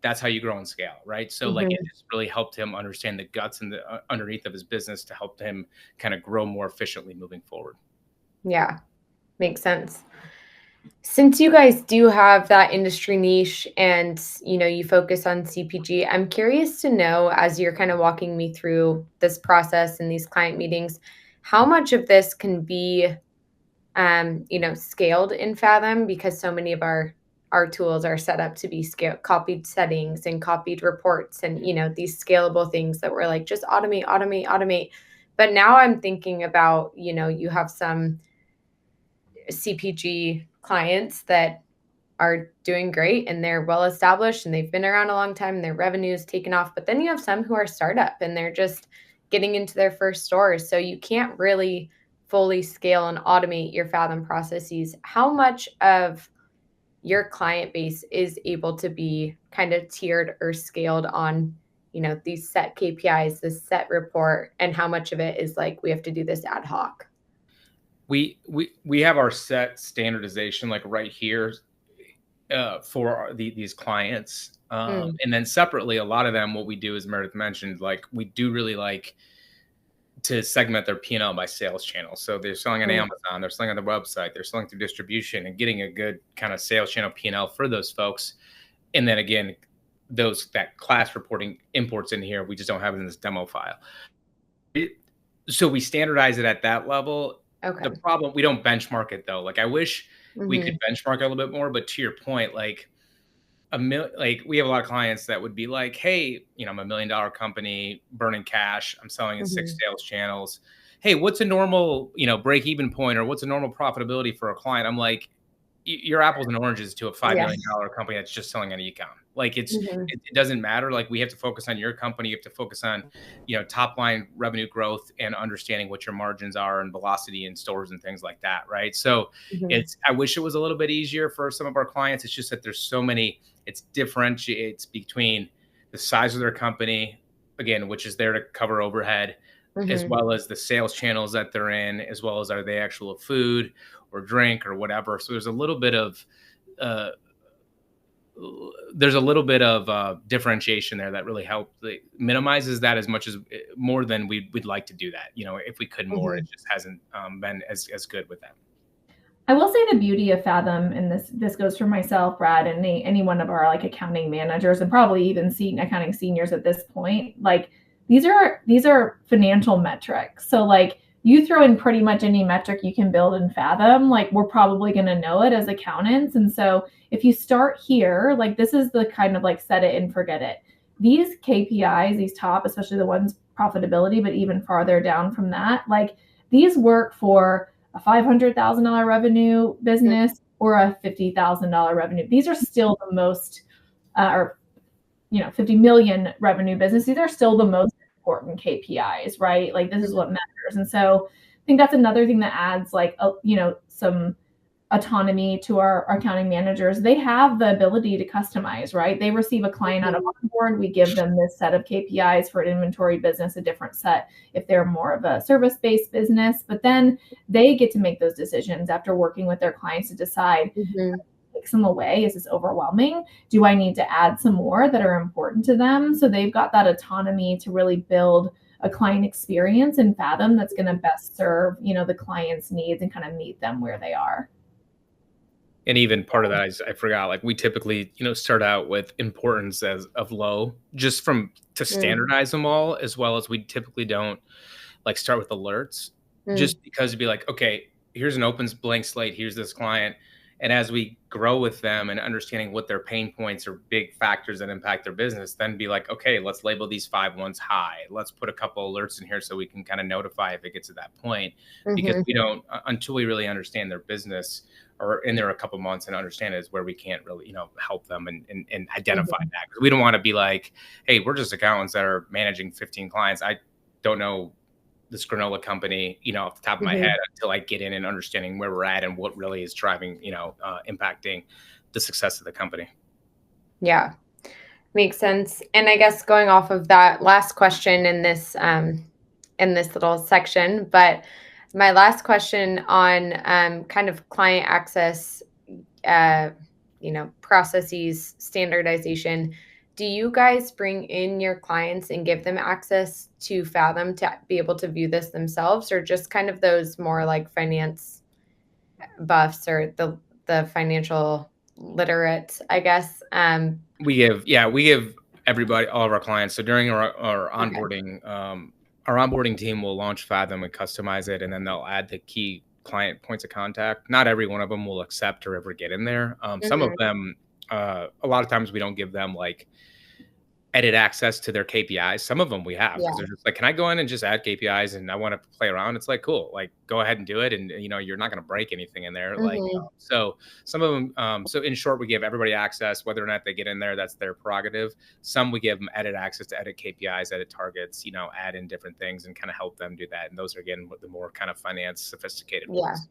That's how you grow and scale, right? So like it just really helped him understand the guts and the underneath of his business to help him kind of grow more efficiently moving forward. Yeah, makes sense. Since you guys do have that industry niche and, you focus on CPG, I'm curious to know, as you're kind of walking me through this process and these client meetings, how much of this can be, scaled in Fathom, because so many of our tools are set up to be copied settings and copied reports and, these scalable things that we're like, just automate. But now I'm thinking about, you have some CPG clients that are doing great and they're well established and they've been around a long time and their revenue is taken off. But then you have some who are startup and they're just getting into their first stores. So you can't really fully scale and automate your Fathom processes. How much of your client base is able to be kind of tiered or scaled on, these set KPIs, this set report, and how much of it is like, we have to do this ad hoc? We have our set standardization like right here for these clients. And then separately, a lot of them, what we do, as Meredith mentioned, like we do really like to segment their P&L by sales channel. So they're selling on Amazon, they're selling on their website, they're selling through distribution, and getting a good kind of sales channel P&L for those folks. And then again, that class reporting imports in here, we just don't have it in this demo file. So we standardize it at that level. Okay. The problem, we don't benchmark it though. Like I wish we could benchmark it a little bit more, but to your point, like we have a lot of clients that would be like, hey, I'm $1 million company burning cash. I'm selling in 6 sales channels. Hey, what's a normal, break even point, or what's a normal profitability for a client? I'm like, you're apples and oranges to a $5 million company that's just selling on e-com. Like it doesn't matter. Like we have to focus on your company. You have to focus on, top line revenue growth and understanding what your margins are and velocity in stores and things like that. Right. So I wish it was a little bit easier for some of our clients. It's just that there's so many, it differentiates between the size of their company, again, which is there to cover overhead, as well as the sales channels that they're in, as well as are they actual food or drink or whatever. So there's a little bit of differentiation there that really minimizes that as much as more than we'd like to do that. If we could more, it just hasn't been as good with that. I will say the beauty of Fathom, and this goes for myself, Brad, and any one of our like accounting managers, and probably even accounting seniors at this point, like these are financial metrics. So like you throw in pretty much any metric you can build in Fathom, like we're probably going to know it as accountants. And so if you start here, like this is the kind of like set it and forget it. These KPIs, these top, especially the ones profitability, but even farther down from that, like these work for a $500,000 revenue business or a $50,000 revenue. These are still the most, or 50 million revenue business. These are still the most important KPIs, right? Like this is what matters. And so I think that's another thing that adds like, some autonomy to our accounting managers. They have the ability to customize, right? They receive a client out of our board. We give them this set of KPIs for an inventory business, a different set if they're more of a service-based business, but then they get to make those decisions after working with their clients to decide, take some away. Is this overwhelming? Do I need to add some more that are important to them? So they've got that autonomy to really build a client experience in Fathom that's going to best serve, the client's needs and kind of meet them where they are. And even part of that is, I forgot, like we typically, start out with importance of low, just to standardize them all, as well as we typically don't like start with alerts. just because it'd be like, okay, here's an open blank slate. Here's this client. And as we grow with them and understanding what their pain points or big factors that impact their business, then be like, okay, let's label these 5 ones high. Let's put a couple alerts in here so we can kind of notify if it gets to that point, because we don't, until we really understand their business or in there a couple months and understand it, is where we can't really, help them and identify that. Because we don't want to be like, hey, we're just accountants that are managing 15 clients. I don't know this granola company, off the top of my head, until I get in and understanding where we're at and what really is driving, impacting the success of the company. Yeah, makes sense. And I guess going off of that last question in this little section, but my last question on kind of client access, processes, standardization. Do you guys bring in your clients and give them access to Fathom to be able to view this themselves, or just kind of those more like finance buffs or the financial literate, I guess? We give everybody, all of our clients. So during our onboarding, our onboarding team will launch Fathom and customize it, and then they'll add the key client points of contact. Not every one of them will accept or ever get in there. Some of them, a lot of times we don't give them like edit access to their KPIs. Some of them we have, because they're just like, can I go in and just add KPIs and I want to play around? It's like, cool, like go ahead and do it. And you're not going to break anything in there. Like, so some of them, so in short, we give everybody access, whether or not they get in there, that's their prerogative. Some we give them edit access to edit KPIs, edit targets, add in different things and kind of help them do that. And those are, again, the more kind of finance sophisticated ones.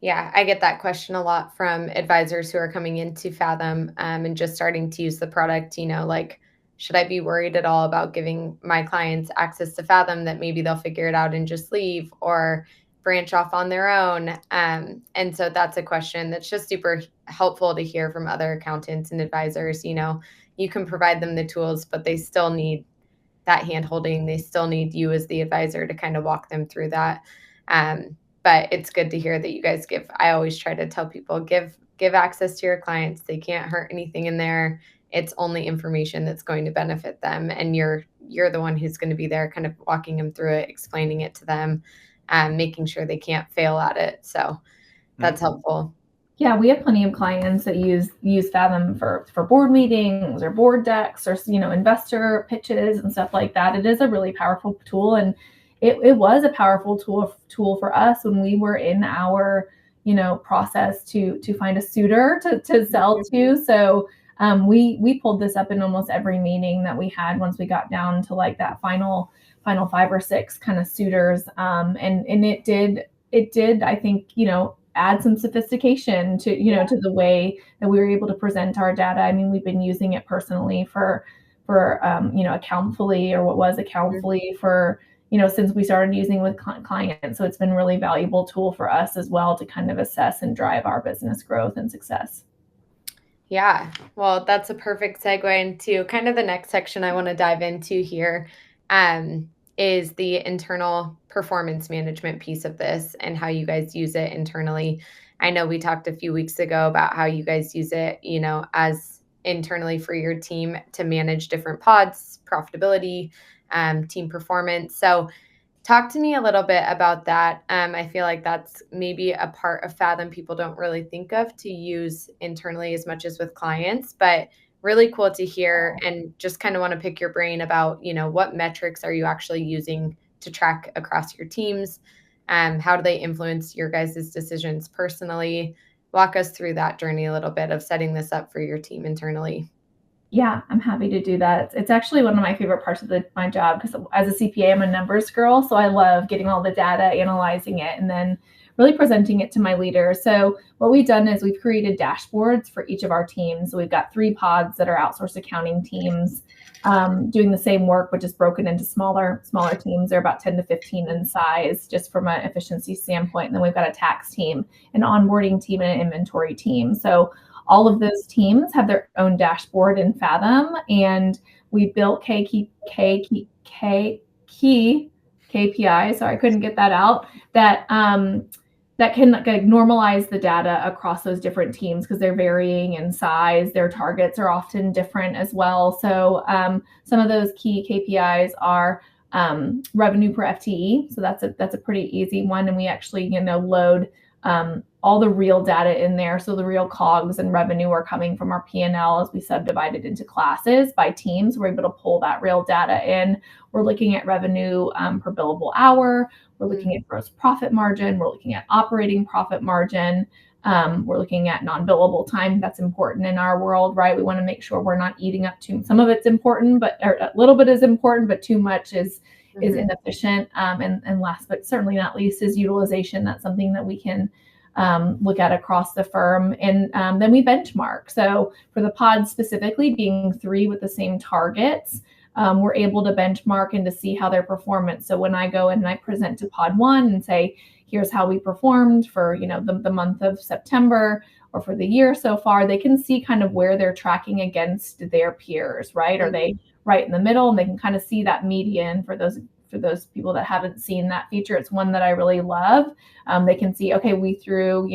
Yeah, I get that question a lot from advisors who are coming into Fathom and just starting to use the product. Like, should I be worried at all about giving my clients access to Fathom that maybe they'll figure it out and just leave or branch off on their own? And so that's a question that's just super helpful to hear from other accountants and advisors. You can provide them the tools, but they still need that hand-holding. They still need you as the advisor to kind of walk them through that. But it's good to hear that you guys give. I always try to tell people, give access to your clients. They can't hurt anything in there. It's only information that's going to benefit them. And you're the one who's going to be there kind of walking them through it, explaining it to them, making sure they can't fail at it. So that's helpful. Yeah, we have plenty of clients that use Fathom for board meetings or board decks or, investor pitches and stuff like that. It is a really powerful tool. And it was a powerful tool for us when we were in our, process to find a suitor to sell to. So we pulled this up in almost every meeting that we had once we got down to like that final 5 or 6 kind of suitors. And it did, I think, add some sophistication to, to the way that we were able to present our data. I mean, we've been using it personally for Accountfully, or what was Accountfully for, since we started using with clients. So it's been a really valuable tool for us as well to kind of assess and drive our business growth and success. Yeah, well, that's a perfect segue into kind of the next section I want to dive into here, is the internal performance management piece of this and how you guys use it internally. I know we talked a few weeks ago about how you guys use it, as internally for your team to manage different pods, profitability, team performance. So talk to me a little bit about that. I feel like that's maybe a part of Fathom people don't really think of to use internally as much as with clients, but really cool to hear, and just kind of want to pick your brain about, what metrics are you actually using to track across your teams? How do they influence your guys' decisions personally? Walk us through that journey a little bit of setting this up for your team internally. Yeah, I'm happy to do that. It's actually one of my favorite parts of my job, because as a CPA, I'm a numbers girl. So I love getting all the data, analyzing it, and then really presenting it to my leader. So what we've done is we've created dashboards for each of our teams. So we've got 3 pods that are outsourced accounting teams doing the same work, but just broken into smaller teams. They're about 10 to 15 in size, just from an efficiency standpoint. And then we've got a tax team, an onboarding team, and an inventory team. So all of those teams have their own dashboard in Fathom, and we built key KPIs. Sorry, I couldn't get that out. That can normalize the data across those different teams, because they're varying in size. Their targets are often different as well. So some of those key KPIs are revenue per FTE. So that's a pretty easy one. And we actually, load all the real data in there. So the real COGS and revenue are coming from our P&L as we subdivide it into classes by teams. We're able to pull that real data in. We're looking at revenue per billable hour. We're looking at gross profit margin. We're looking at operating profit margin. We're looking at non-billable time. That's important in our world, right? We want to make sure we're not eating up too. Some of it's important, or a little bit is important, but too much is inefficient. And last but certainly not least is utilization. That's something that we can look at across the firm. And then we benchmark. So for the pods specifically, being 3 with the same targets, we're able to benchmark and to see how their performance. So when I go in and I present to pod 1 and say, here's how we performed for, the month of September or for the year so far, they can see kind of where they're tracking against their peers, right? Are they right in the middle? And they can kind of see that median for those people that haven't seen that feature. It's one that I really love. They can see, okay, we threw,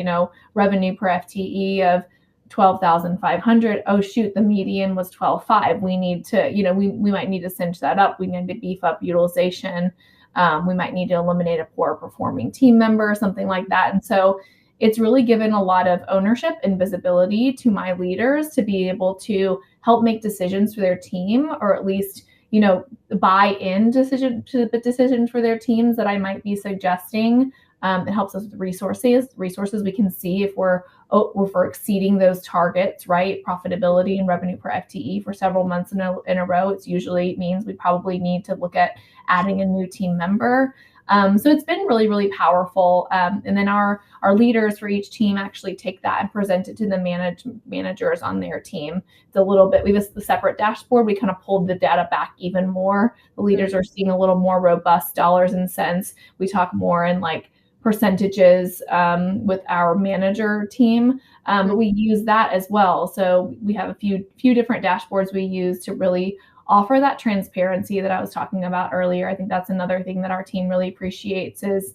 revenue per FTE of 12,500. Oh shoot, the median was 12.5. We need to, we might need to cinch that up. We need to beef up utilization. We might need to eliminate a poor performing team member, something like that. And so it's really given a lot of ownership and visibility to my leaders to be able to help make decisions for their team, or at least, buy in to the decisions for their teams that I might be suggesting. It helps us with resources. We can see if we're exceeding those targets, right? Profitability and revenue per FTE for several months in a row. It usually means we probably need to look at adding a new team member. So it's been really, really powerful. And then our leaders for each team actually take that and present it to the managers on their team. It's a little bit, we have a separate dashboard. We kind of pulled the data back even more. The leaders are seeing a little more robust dollars and cents. We talk more in like percentages with our manager team, but we use that as well. So we have a few different dashboards we use to really offer that transparency that I was talking about earlier. I think that's another thing that our team really appreciates is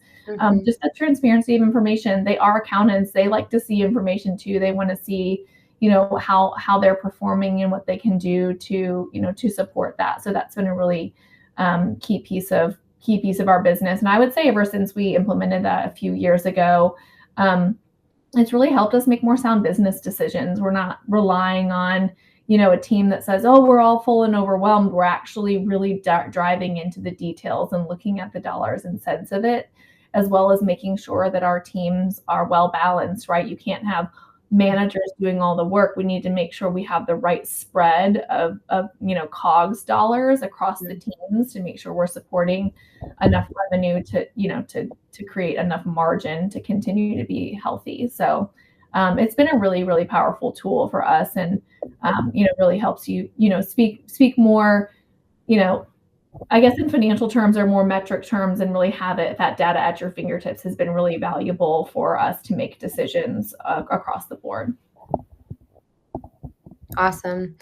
just the transparency of information. They are accountants. They like to see information too. They want to see, how they're performing and what they can do to support that. So that's been a really key piece of our business. And I would say ever since we implemented that a few years ago, it's really helped us make more sound business decisions. We're not relying on, a team that says, oh, we're all full and overwhelmed. We're actually really driving into the details and looking at the dollars and cents of it, as well as making sure that our teams are well balanced, right? You can't have managers doing all the work. We need to make sure we have the right spread of COGS dollars across the teams to make sure we're supporting enough revenue to create enough margin to continue to be healthy. So it's been a really, really powerful tool for us, and really helps you speak more, I guess in financial terms or more metric terms, and really have that data at your fingertips has been really valuable for us to make decisions across the board. Awesome.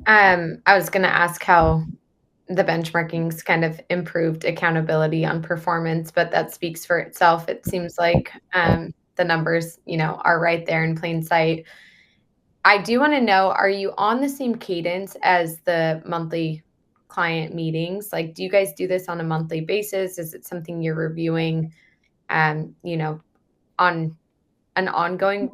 I was going to ask how the benchmarking's kind of improved accountability on performance, but that speaks for itself. It seems like the numbers, are right there in plain sight. I do want to know, are you on the same cadence as the monthly client meetings? Like, do you guys do this on a monthly basis? Is it something you're reviewing, on an ongoing,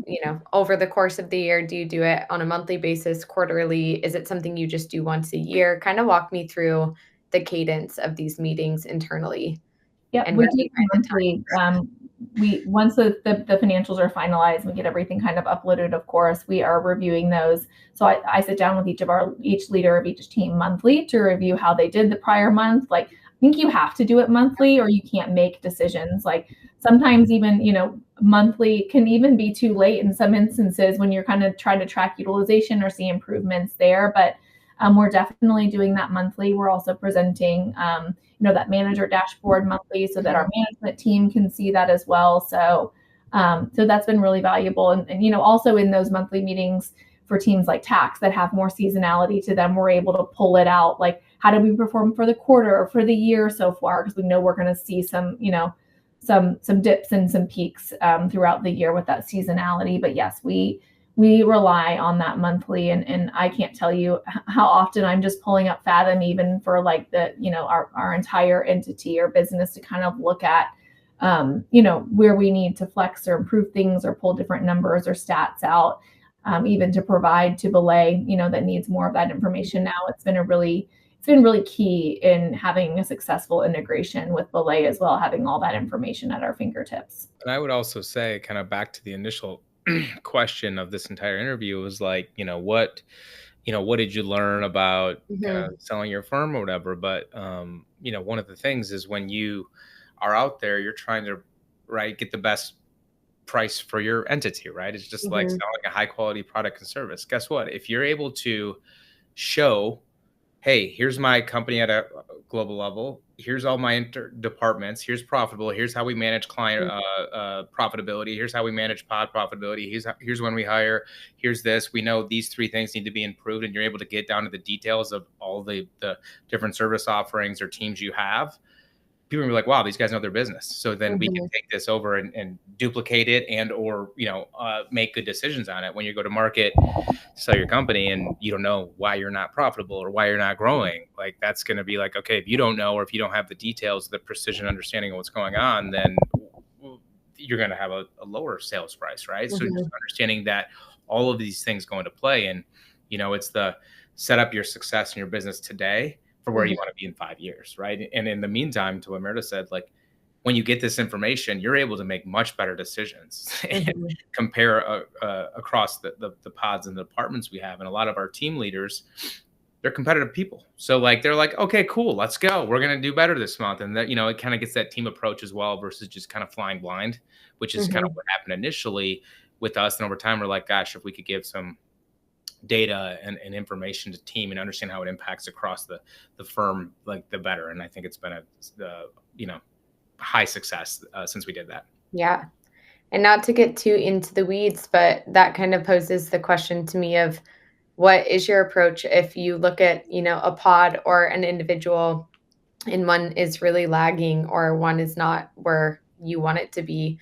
over the course of the year? Do you do it on a monthly basis, quarterly? Is it something you just do once a year? Kind of walk me through the cadence of these meetings internally. Yeah, we do monthly. Once the financials are finalized, we get everything kind of uploaded. Of course, we are reviewing those. So I sit down with each leader of each team monthly to review how they did the prior month. Like, I think you have to do it monthly, or you can't make decisions. Like sometimes even monthly can even be too late in some instances when you're kind of trying to track utilization or see improvements there. But we're definitely doing that monthly. We're also presenting that manager dashboard monthly so that our management team can see that as well. So that's been really valuable. And also in those monthly meetings for teams like tax that have more seasonality to them, we're able to pull it out. Like, how did we perform for the quarter or for the year so far? Because we know we're going to see some dips and some peaks throughout the year with that seasonality. But yes, we we rely on that monthly, and I can't tell you how often I'm just pulling up Fathom, even for like the, our entire entity or business, to kind of look at, where we need to flex or improve things or pull different numbers or stats out, even to provide to Belay, that needs more of that information now. It's been really key in having a successful integration with Belay as well, having all that information at our fingertips. And I would also say, kind of back to the initial question of this entire interview, was like, what did you learn about kind of selling your firm or whatever? But, one of the things is when you are out there, you're trying to, right, get the best price for your entity, right? It's just like selling a high quality product and service. Guess what? If you're able to show, hey, here's my company at a global level, here's all my departments, here's profitable, here's how we manage client profitability, here's how we manage pod profitability, here's when we hire, here's this, we know these 3 things need to be improved, and you're able to get down to the details of all the different service offerings or teams you have, people will be like, wow, these guys know their business. So then we can take this over and duplicate it and or make good decisions on it. When you go to market, sell your company, and you don't know why you're not profitable or why you're not growing, like that's going to be like, okay, if you don't know, or if you don't have the details, the precision understanding of what's going on, then you're going to have a lower sales price, right? So just understanding that all of these things go into play, and it's the set up your success in your business today for where you want to be in 5 years, right? And in the meantime, to what Meredith said, like when you get this information, you're able to make much better decisions and compare across the pods and the departments we have. And a lot of our team leaders, they're competitive people. So like, they're like, okay, cool, let's go. We're going to do better this month. And that, it kind of gets that team approach as well, versus just kind of flying blind, which is kind of what happened initially with us. And over time, we're like, gosh, if we could give some data and information to team and understand how it impacts across the firm, like the better. And I think it's been a high success since we did that. Yeah. And not to get too into the weeds, but that kind of poses the question to me of what is your approach if you look at, a pod or an individual and one is really lagging or one is not where you want it to be,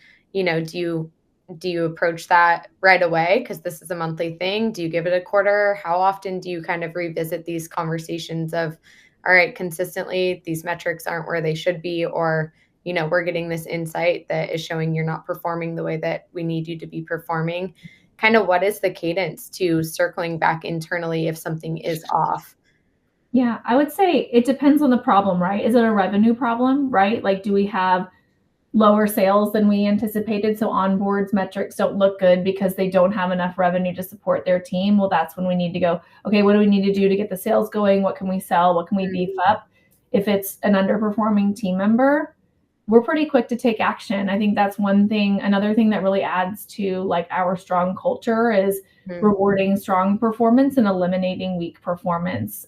do you approach that right away because this is a monthly thing? Do you give it a quarter? How often do you kind of revisit these conversations of, all right, consistently, these metrics aren't where they should be, or, we're getting this insight that is showing you're not performing the way that we need you to be performing? Kind of what is the cadence to circling back internally if something is off? Yeah, I would say it depends on the problem, right? Is it a revenue problem, right? Like, do we have lower sales than we anticipated? So onboards metrics don't look good because they don't have enough revenue to support their team. Well, that's when we need to go, okay, what do we need to do to get the sales going? What can we sell? What can we beef up? If it's an underperforming team member, we're pretty quick to take action. I think that's one thing. Another thing that really adds to like our strong culture is rewarding strong performance and eliminating weak performance.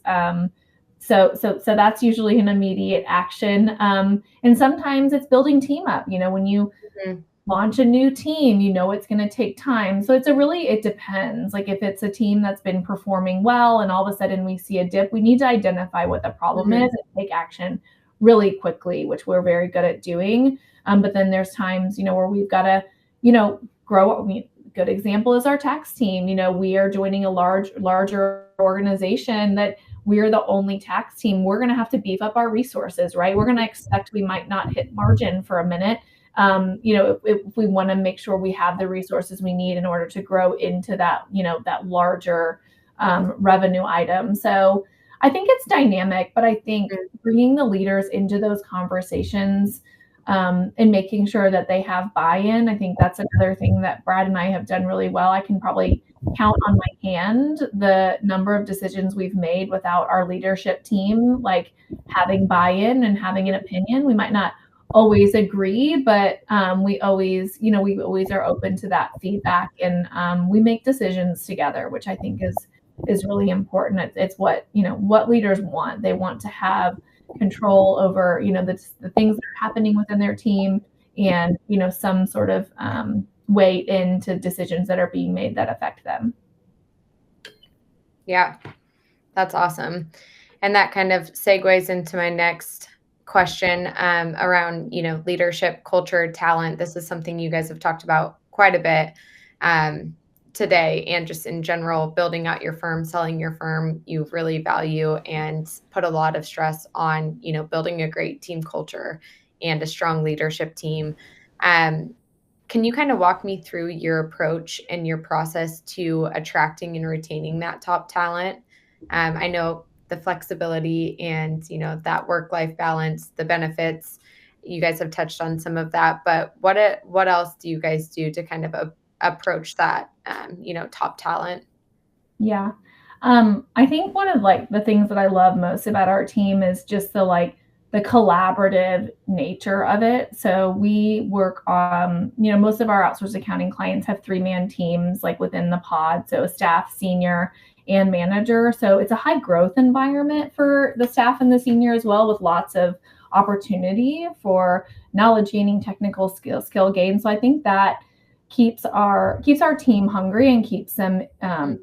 So that's usually an immediate action. And sometimes it's building team up. When you launch a new team, it's going to take time. So it depends. Like if it's a team that's been performing well and all of a sudden we see a dip, we need to identify what the problem is and take action really quickly, which we're very good at doing. But then there's times, where we've got to, grow. Good example is our tax team. We are joining a larger organization that we're the only tax team. We're going to have to beef up our resources, right? We're going to expect we might not hit margin for a minute. If we want to make sure we have the resources we need in order to grow into that, that larger revenue item. So I think it's dynamic, but I think bringing the leaders into those conversations and making sure that they have buy-in, I think that's another thing that Brad and I have done really well. I can probably count on my hand the number of decisions we've made without our leadership team, like having buy-in and having an opinion. We might not always agree, but we always are open to that feedback, and we make decisions together, which I think is really important. It's what leaders want. They want to have control over, the things that are happening within their team and, some sort of weight into decisions that are being made that affect them. Yeah, that's awesome. And that kind of segues into my next question around, leadership, culture, talent. This is something you guys have talked about quite a bit. today and just in general, building out your firm, selling your firm, you really value and put a lot of stress on, building a great team culture and a strong leadership team. Can you kind of walk me through your approach and your process to attracting and retaining that top talent? I know the flexibility and, that work-life balance, the benefits, you guys have touched on some of that, but what else do you guys do to kind of approach that, top talent? Yeah. I think one of like the things that I love most about our team is just the collaborative nature of it. So we work on, most of our outsourced accounting clients have 3-man teams like within the pod. So staff, senior, and manager. So it's a high growth environment for the staff and the senior as well, with lots of opportunity for knowledge gaining, technical skill gain. So I think that keeps our team hungry and keeps them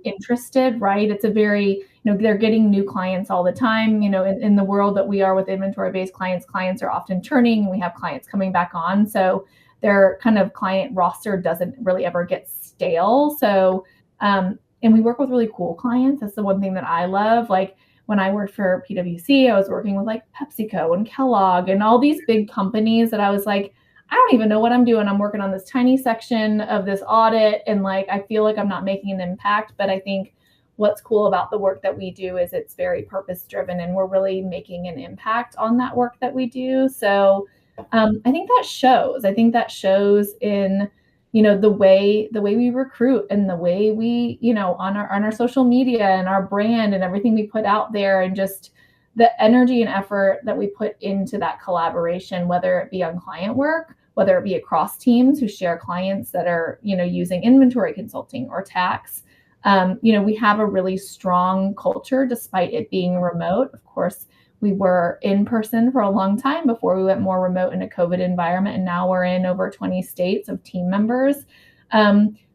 interested, right? It's a very, they're getting new clients all the time. In the world that we are with inventory-based clients are often churning, and we have clients coming back on. So their kind of client roster doesn't really ever get stale. So, and we work with really cool clients. That's the one thing that I love. Like when I worked for PwC, I was working with like PepsiCo and Kellogg and all these big companies that I was like, I don't even know what I'm doing. I'm working on this tiny section of this audit, and like I feel like I'm not making an impact. But I think what's cool about the work that we do is it's very purpose driven, and we're really making an impact on that work that we do. So I think that shows. I think that shows in the way we recruit and the way we on our social media and our brand and everything we put out there, and just the energy and effort that we put into that collaboration, whether it be on client work, whether it be across teams who share clients that are, using inventory consulting or tax. We have a really strong culture despite it being remote. Of course, we were in person for a long time before we went more remote in a COVID environment, and now we're in over 20 states of team members.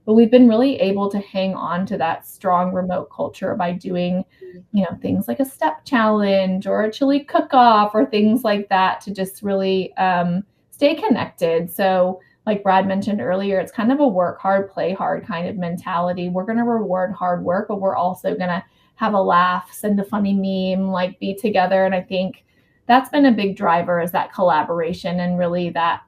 But we've been really able to hang on to that strong remote culture by doing, things like a step challenge or a chili cook-off or things like that to just really stay connected. So like Brad mentioned earlier, it's kind of a work hard, play hard kind of mentality. We're going to reward hard work, but we're also going to have a laugh, send a funny meme, like be together. And I think that's been a big driver, is that collaboration and really that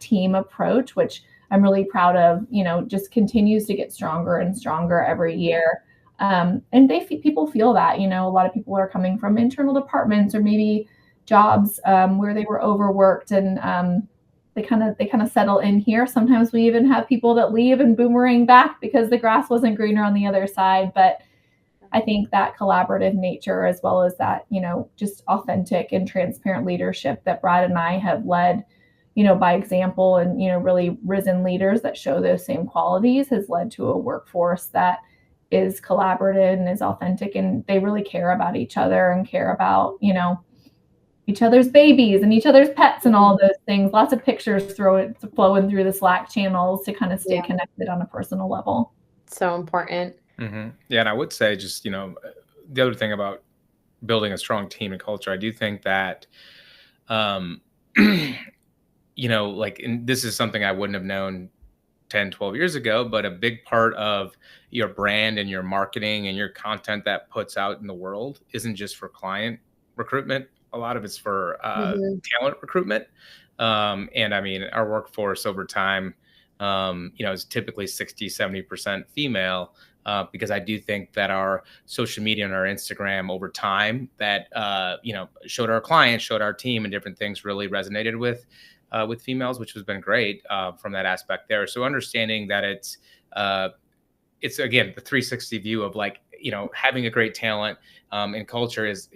team approach, which I'm really proud of, just continues to get stronger and stronger every year. And people feel that, a lot of people are coming from internal departments or maybe jobs where they were overworked, and they kind of settle in here. Sometimes we even have people that leave and boomerang back because the grass wasn't greener on the other side. But I think that collaborative nature, as well as that, just authentic and transparent leadership that Brad and I have led, by example, and, really risen leaders that show those same qualities, has led to a workforce that is collaborative and is authentic, and they really care about each other and care about, each other's babies and each other's pets and all those things. Lots of pictures flowing through the Slack channels to kind of stay connected on a personal level. So important. Mm-hmm. Yeah, and I would say just, the other thing about building a strong team and culture, I do think that, like, and this is something I wouldn't have known 10, 12 years ago, but a big part of your brand and your marketing and your content that puts out in the world isn't just for client recruitment. A lot of it's for talent recruitment. And I mean, our workforce over time, is typically 60, 70% female. Because I do think that our social media and our Instagram over time that, showed our clients, showed our team, and different things really resonated with females, which has been great from that aspect there. So understanding that it's again, the 360 view of like, having a great talent and culture is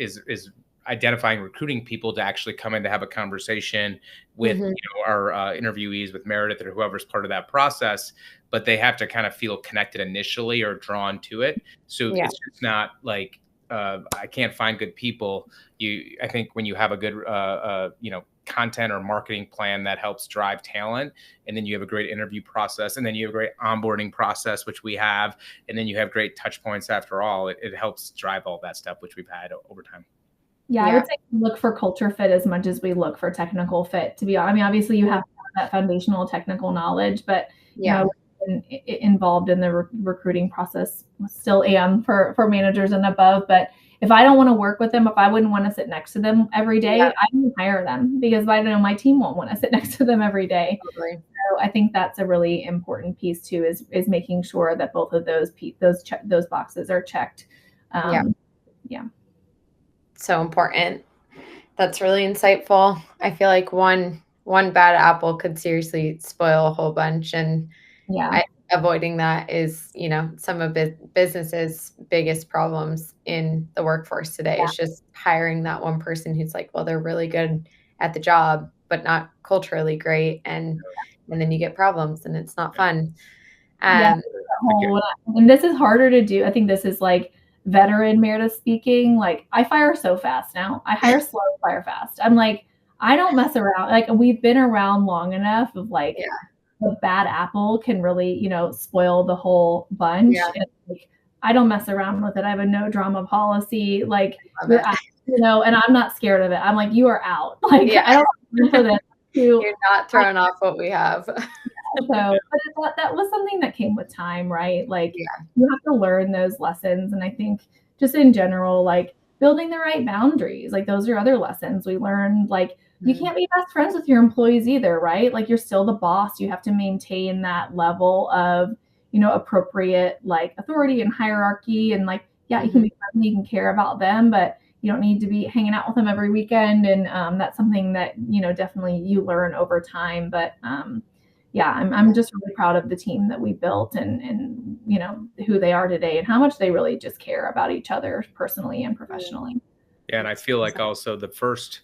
identifying, recruiting people to actually come in to have a conversation with our interviewees, with Meredith or whoever's part of that process, but they have to kind of feel connected initially or drawn to it. So it's just not like I can't find good people. I think when you have a good content or marketing plan that helps drive talent, and then you have a great interview process, and then you have a great onboarding process, which we have, and then you have great touch points after all, it helps drive all that stuff, which we've had over time. Yeah, I would say look for culture fit as much as we look for technical fit, to be honest. I mean, obviously you have to have that foundational technical knowledge, but been involved in the recruiting process, still am for managers and above. But if I don't want to work with them, if I wouldn't want to sit next to them every day, I wouldn't hire them, because I know my team won't want to sit next to them every day. Totally. So I think that's a really important piece too, is making sure that both of those boxes are checked. Yeah. So important. That's really insightful. I feel like one bad apple could seriously spoil a whole bunch, and avoiding that is, some of business's biggest problems in the workforce today. It's just hiring that one person who's like, well, they're really good at the job, but not culturally great, and then you get problems, and it's not fun. And this is harder to do. I think this is like veteran Meredith speaking. Like, I fire so fast now. I hire slow, fire fast. I'm like, I don't mess around. Like, we've been around long enough of like, the bad apple can really, spoil the whole bunch. And like, I don't mess around with it. I have a no drama policy. Like, you're out, and I'm not scared of it. I'm like, you are out. Like, I don't for this. You're not throwing off what we have. But that was something that came with time, right? Like, you have to learn those lessons. And I think just in general, like building the right boundaries, like those are other lessons we learned. Like, you can't be best friends with your employees either, right? Like, you're still the boss. You have to maintain that level of, appropriate like authority and hierarchy. And like, you can be friendly, you can care about them, but you don't need to be hanging out with them every weekend. And that's something that, definitely you learn over time. But I'm just really proud of the team that we built, and who they are today, and how much they really just care about each other personally and professionally. Yeah, and I feel like also the first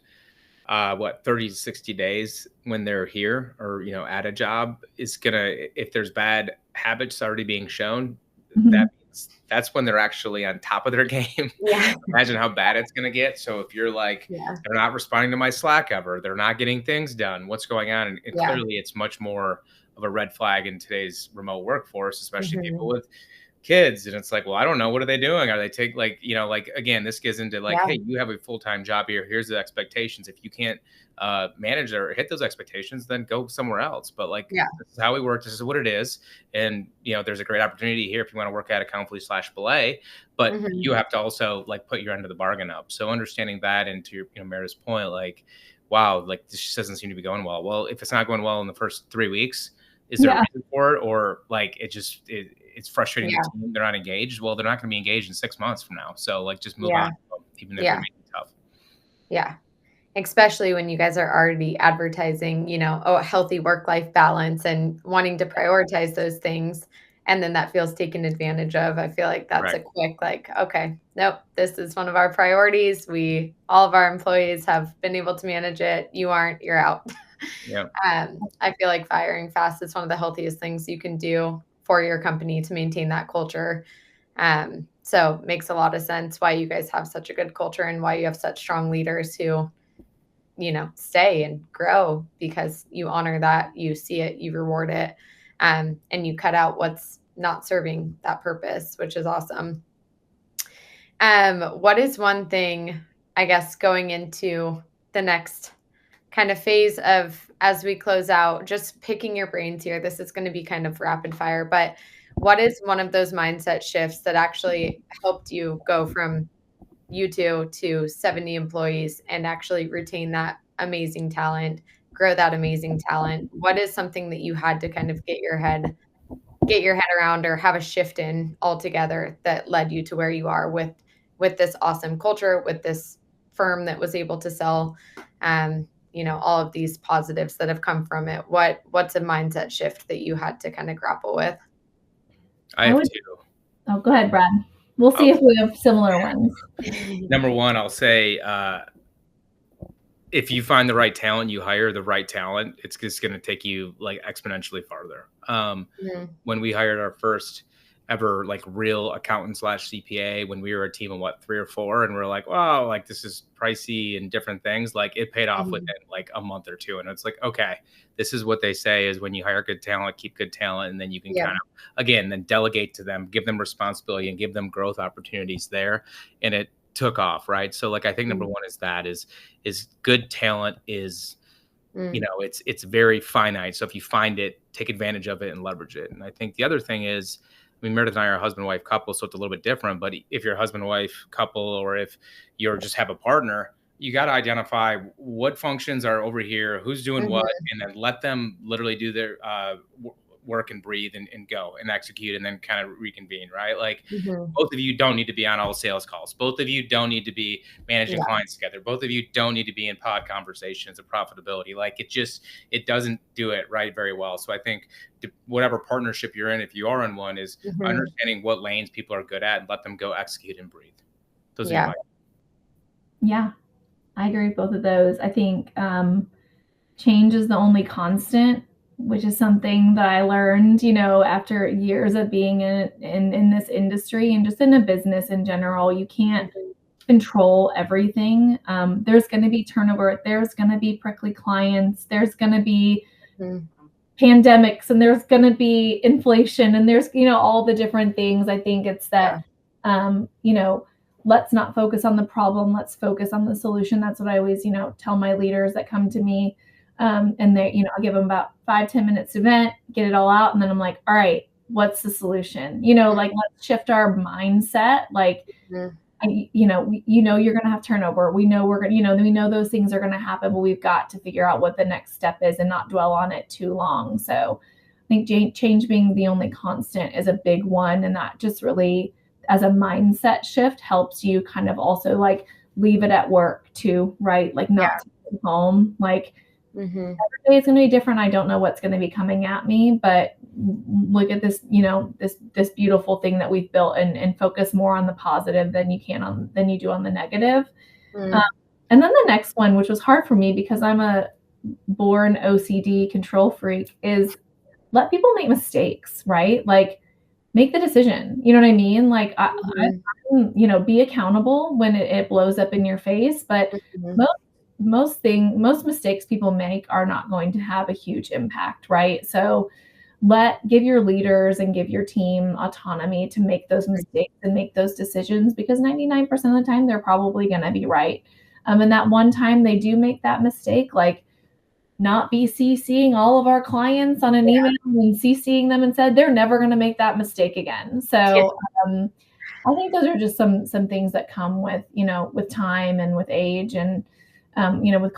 30 to 60 days when they're here or at a job is gonna, if there's bad habits already being shown, that's when they're actually on top of their game. Imagine how bad it's gonna get. So if you're like, they're not responding to my Slack ever, they're not getting things done, what's going on? And clearly it's much more of a red flag in today's remote workforce, especially people with kids. And it's like, well, I don't know, what are they doing? Are they again, this gets into like, hey, you have a full-time job here, here's the expectations. If you can't manage or hit those expectations, then go somewhere else. But like, this is how we work, this is what it is. And there's a great opportunity here if you want to work at Accountfully/BELAY, but you have to also like put your end of the bargain up. So understanding that, and to your Meredith's point, like, wow, like this just doesn't seem to be going well. Well, if it's not going well in the first 3 weeks, is there a reason for it? Or like it's frustrating the team, they're not engaged? Well, they're not going to be engaged in 6 months from now. So like, just move on, even if they're making it tough. Yeah. Especially when you guys are already advertising, a healthy work-life balance and wanting to prioritize those things. And then that feels taken advantage of. I feel like that's a quick, like, okay, nope, this is one of our priorities. All of our employees have been able to manage it. You aren't, you're out. I feel like firing fast is one of the healthiest things you can do for your company to maintain that culture. So makes a lot of sense why you guys have such a good culture, and why you have such strong leaders who, stay and grow, because you honor that, you see it, you reward it, and you cut out what's not serving that purpose, which is awesome. What is one thing, I guess, going into the next kind of phase of, as we close out, just picking your brains here, this is going to be kind of rapid fire, but what is one of those mindset shifts that actually helped you go from you two to 70 employees and actually retain that amazing talent, grow that amazing talent? What is something that you had to kind of get your head around, or have a shift in altogether, that led you to where you are with this awesome culture, with this firm that was able to sell, all of these positives that have come from it? What's a mindset shift that you had to kind of grapple with? I have two. Oh, go ahead, Brad. We'll see if we have similar ones. Number one, I'll say, if you find the right talent, you hire the right talent, it's just going to take you like exponentially farther. When we hired our first ever like real accountant/CPA, when we were a team of 3 or 4, and we're like, wow, like this is pricey and different things, like it paid off within like a month or two. And it's like, okay, this is what they say is when you hire good talent, keep good talent, and then you can kind of, again, then delegate to them, give them responsibility, and give them growth opportunities there. And it took off, right? So like, I think number one is good talent is it's very finite. So if you find it, take advantage of it and leverage it. And I think the other thing is, Meredith and I are a husband-wife couple, so it's a little bit different. But if you're a husband-wife couple, or if you just have a partner, you got to identify what functions are over here, who's doing what, and then let them literally do their work and breathe and go and execute, and then kind of reconvene, right? Like both of you don't need to be on all sales calls. Both of you don't need to be managing clients together. Both of you don't need to be in pod conversations of profitability. Like it doesn't do it right very well. So I think whatever partnership you're in, if you are in one, is understanding what lanes people are good at and let them go execute and breathe. Those are Yeah, I agree with both of those. I think change is the only constant, which is something that I learned, after years of being in this industry and just in a business in general. You can't control everything. There's going to be turnover. There's going to be prickly clients. There's going to be pandemics, and there's going to be inflation, and there's, all the different things. I think it's that, let's not focus on the problem. Let's focus on the solution. That's what I always, tell my leaders that come to me. And they, I'll give them about 5-10 minutes to vent, get it all out. And then I'm like, all right, what's the solution? Like, let's shift our mindset. Like, you're going to have turnover. We know we're going to, we know those things are going to happen, but we've got to figure out what the next step is and not dwell on it too long. So I think change being the only constant is a big one. And that just really, as a mindset shift, helps you kind of also like leave it at work too, right? Like not to home, like, every day is going to be different. I don't know what's going to be coming at me, but look at this, this beautiful thing that we've built, and focus more on the positive than you do on the negative. And then the next one, which was hard for me because I'm a born OCD control freak, is let people make mistakes, right? Like, make the decision. You know what I mean? Like, I be accountable when it blows up in your face, but most mistakes people make are not going to have a huge impact, right? So give your leaders and give your team autonomy to make those mistakes and make those decisions, because 99% of the time they're probably going to be right. And that one time they do make that mistake, like, not be CCing all of our clients on an email and CCing them and said they're never going to make that mistake again. So I think those are just some things that come with, with time and with age, and with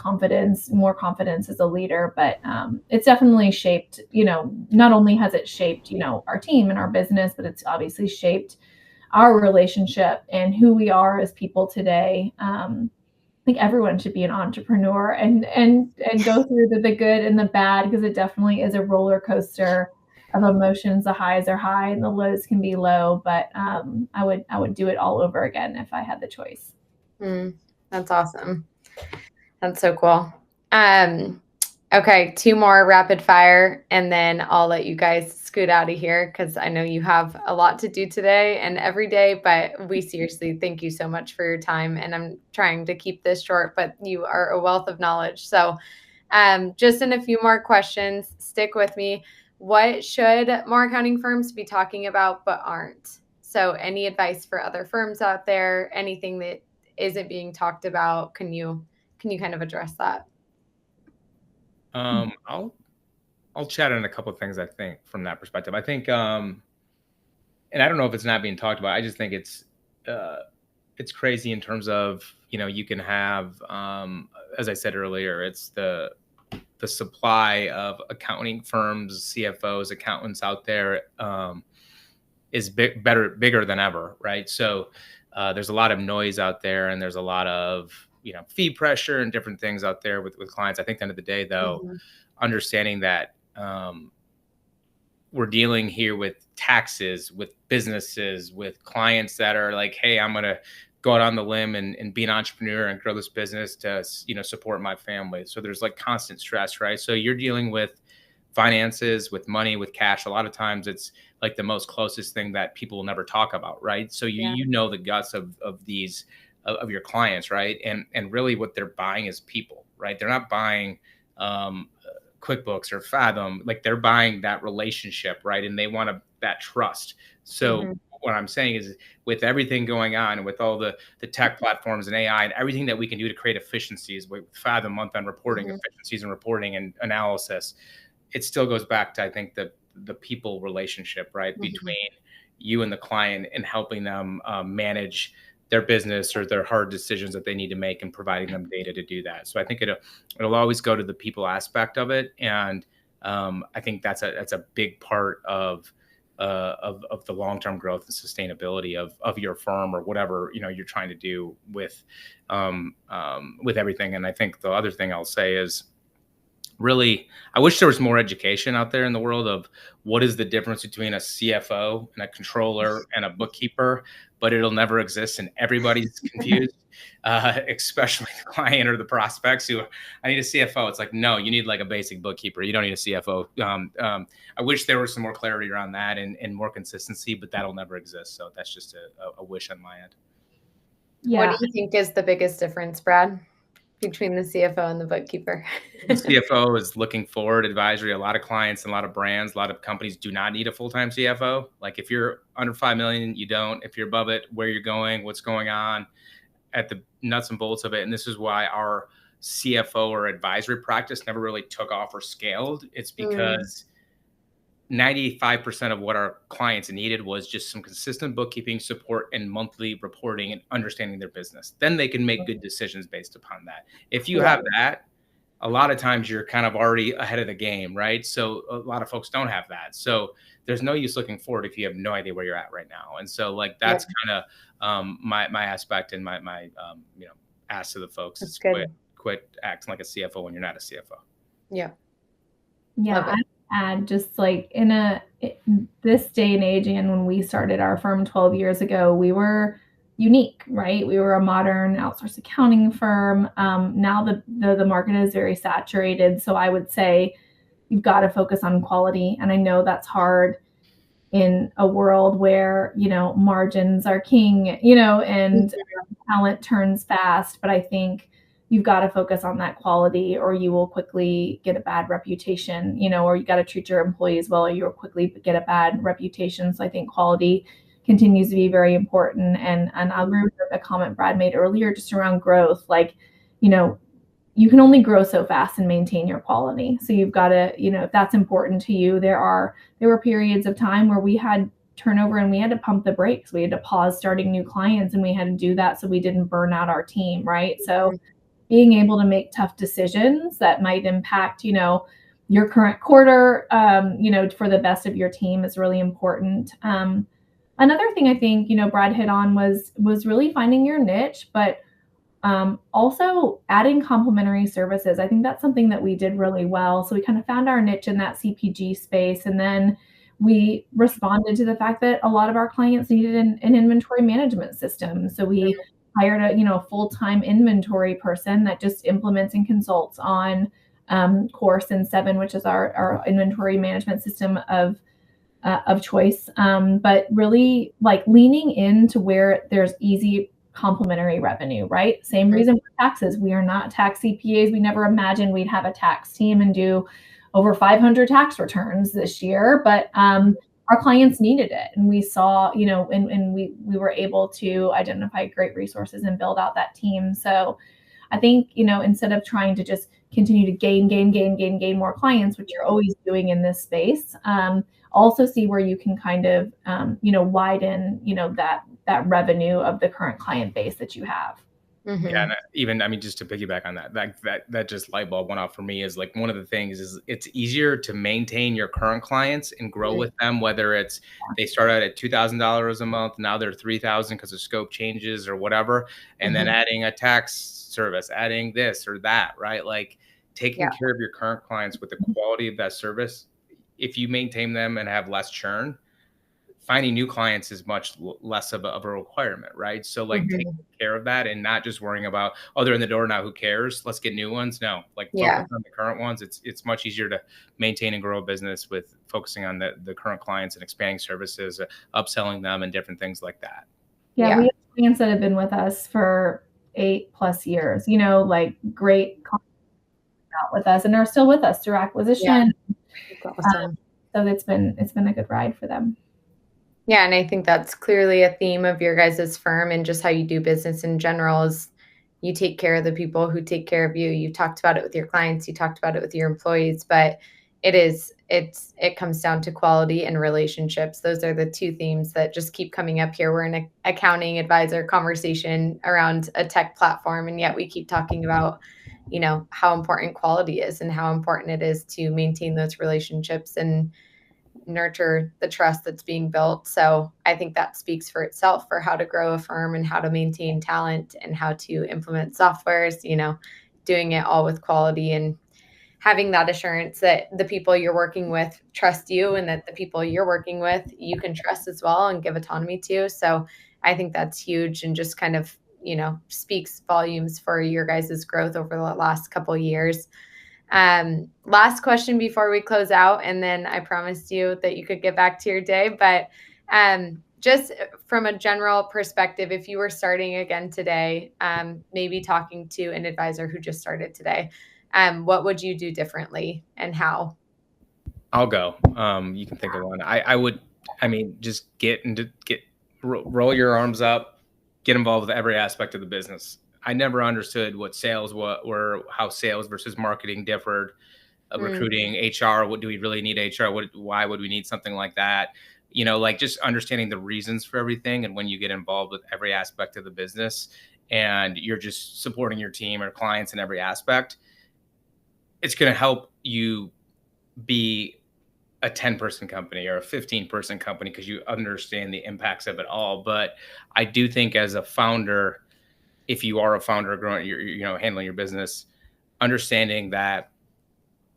more confidence as a leader. But it's definitely shaped, not only has it shaped, our team and our business, but it's obviously shaped our relationship and who we are as people today. I think everyone should be an entrepreneur and go through the good and the bad, because it definitely is a roller coaster of emotions. The highs are high and the lows can be low, but I would do it all over again if I had the choice. That's awesome. That's so cool. Okay, 2 more rapid fire, and then I'll let you guys scoot out of here, because I know you have a lot to do today and every day, but we seriously thank you so much for your time. And I'm trying to keep this short, but you are a wealth of knowledge. So just in a few more questions, stick with me. What should more accounting firms be talking about but aren't? So any advice for other firms out there, anything that isn't being talked about, can you kind of address that? I'll chat on a couple of things, I think, from that perspective. I think, and I don't know if it's not being talked about. I just think it's crazy in terms of, you can have, as I said earlier, it's the supply of accounting firms, CFOs, accountants out there is bigger than ever, right? So there's a lot of noise out there, and there's a lot of fee pressure and different things out there with clients. I think at the end of the day, though, understanding that we're dealing here with taxes, with businesses, with clients that are like, hey, I'm going to go out on the limb and be an entrepreneur and grow this business to, support my family. So there's like constant stress, right? So you're dealing with finances, with money, with cash. A lot of times it's like the most closest thing that people will never talk about, right? So you know the guts of these of your clients, right? And really what they're buying is people, right? They're not buying QuickBooks or Fathom, like they're buying that relationship, right? And they want that trust. So what I'm saying is, with everything going on and with all the tech platforms and AI and everything that we can do to create efficiencies with Fathom month-end reporting, efficiencies and reporting and analysis, it still goes back to, I think, the people relationship, right, between you and the client, and helping them manage their business or their hard decisions that they need to make, and providing them data to do that. So I think it'll always go to the people aspect of it, and I think that's a big part of the long-term growth and sustainability of your firm, or whatever you're trying to do with everything. And I think the other thing I'll say is, really, I wish there was more education out there in the world of what is the difference between a CFO and a controller and a bookkeeper, but it'll never exist, and everybody's confused, especially the client or the prospects who, I need a CFO. It's like, no, you need like a basic bookkeeper. You don't need a CFO. I wish there was some more clarity around that, and more consistency, but that'll never exist. So that's just a wish on my end. Yeah. What do you think is the biggest difference, Brad, between the CFO and the bookkeeper? The CFO is looking forward advisory. A lot of clients and a lot of brands, a lot of companies do not need a full-time CFO. Like, if you're under 5 million, you don't. If you're above it, where you're going, what's going on at the nuts and bolts of it. And this is why our CFO or advisory practice never really took off or scaled. It's because 95% of what our clients needed was just some consistent bookkeeping support and monthly reporting and understanding their business. Then they can make good decisions based upon that. If you have that, a lot of times you're kind of already ahead of the game, right? So a lot of folks don't have that. So there's no use looking forward if you have no idea where you're at right now. And so, like, that's kind of my aspect, and my ask to the folks is quit acting like a CFO when you're not a CFO. Yeah. And just like in this day and age, and when we started our firm 12 years ago, we were unique, right? We were a modern outsourced accounting firm. Now the market is very saturated. So I would say you've got to focus on quality. And I know that's hard in a world where, margins are king, and talent turns fast. But I think you've got to focus on that quality, or you will quickly get a bad reputation, or you got to treat your employees well, or you'll quickly get a bad reputation. So I think quality continues to be very important. And I'll agree with the comment Brad made earlier, just around growth. Like, you can only grow so fast and maintain your quality. So you've got to, if that's important to you, there were periods of time where we had turnover and we had to pump the brakes. We had to pause starting new clients, and we had to do that so we didn't burn out our team, right? So being able to make tough decisions that might impact, your current quarter, for the best of your team is really important. Another thing I think, Brad hit on was really finding your niche, but also adding complementary services. I think that's something that we did really well. So we kind of found our niche in that CPG space, and then we responded to the fact that a lot of our clients needed an inventory management system. So we hired a full-time inventory person that just implements and consults on Course and 7, which is our inventory management system of choice. But really, like, leaning into where there's easy complementary revenue, right? Same reason for taxes. We are not tax CPAs. We never imagined we'd have a tax team and do over 500 tax returns this year, but our clients needed it. And we saw, and we were able to identify great resources and build out that team. So I think, instead of trying to just continue to gain more clients, which you're always doing in this space, also see where you can kind of, widen, that revenue of the current client base that you have. Yeah, and even, just to piggyback on that just light bulb went off for me, is like, one of the things is it's easier to maintain your current clients and grow with them, whether it's they start out at $2,000 a month, now they're $3,000 because the scope changes or whatever, and then adding a tax service, adding this or that, right? Like, taking care of your current clients with the quality of that service. If you maintain them and have less churn, finding new clients is much less of a requirement, right? So, like, taking care of that and not just worrying about, oh, they're in the door now, who cares? Let's get new ones. No, like, focus on the current ones. It's much easier to maintain and grow a business with focusing on the current clients and expanding services, upselling them, and different things like that. Yeah, we have clients that have been with us for 8+ years, like, great clients with us and are still with us through acquisition. Awesome. So it's been a good ride for them. Yeah, and I think that's clearly a theme of your guys' firm and just how you do business in general is you take care of the people who take care of you. You talked about it with your clients, you talked about it with your employees, but it comes down to quality and relationships. Those are the two themes that just keep coming up here. We're in an accounting advisor conversation around a tech platform, and yet we keep talking about, how important quality is and how important it is to maintain those relationships and nurture the trust that's being built. So I think that speaks for itself for how to grow a firm and how to maintain talent and how to implement softwares, doing it all with quality and having that assurance that the people you're working with trust you and that the people you're working with you can trust as well and give autonomy to. So I think that's huge and just kind of, speaks volumes for your guys' growth over the last couple of years. Last question before we close out, and then I promised you that you could get back to your day. But just from a general perspective, if you were starting again today, maybe talking to an advisor who just started today, what would you do differently and how? I'll go. You can think of one. I would, just roll your arms up, get involved with every aspect of the business. I never understood what sales were, how sales versus marketing differed, recruiting, HR. What do we really need HR? Why would we need something like that? Just understanding the reasons for everything. And when you get involved with every aspect of the business and you're just supporting your team or clients in every aspect, it's going to help you be a 10-person company or a 15-person company because you understand the impacts of it all. But I do think as a founder, if you are a founder growing, you're handling your business, understanding that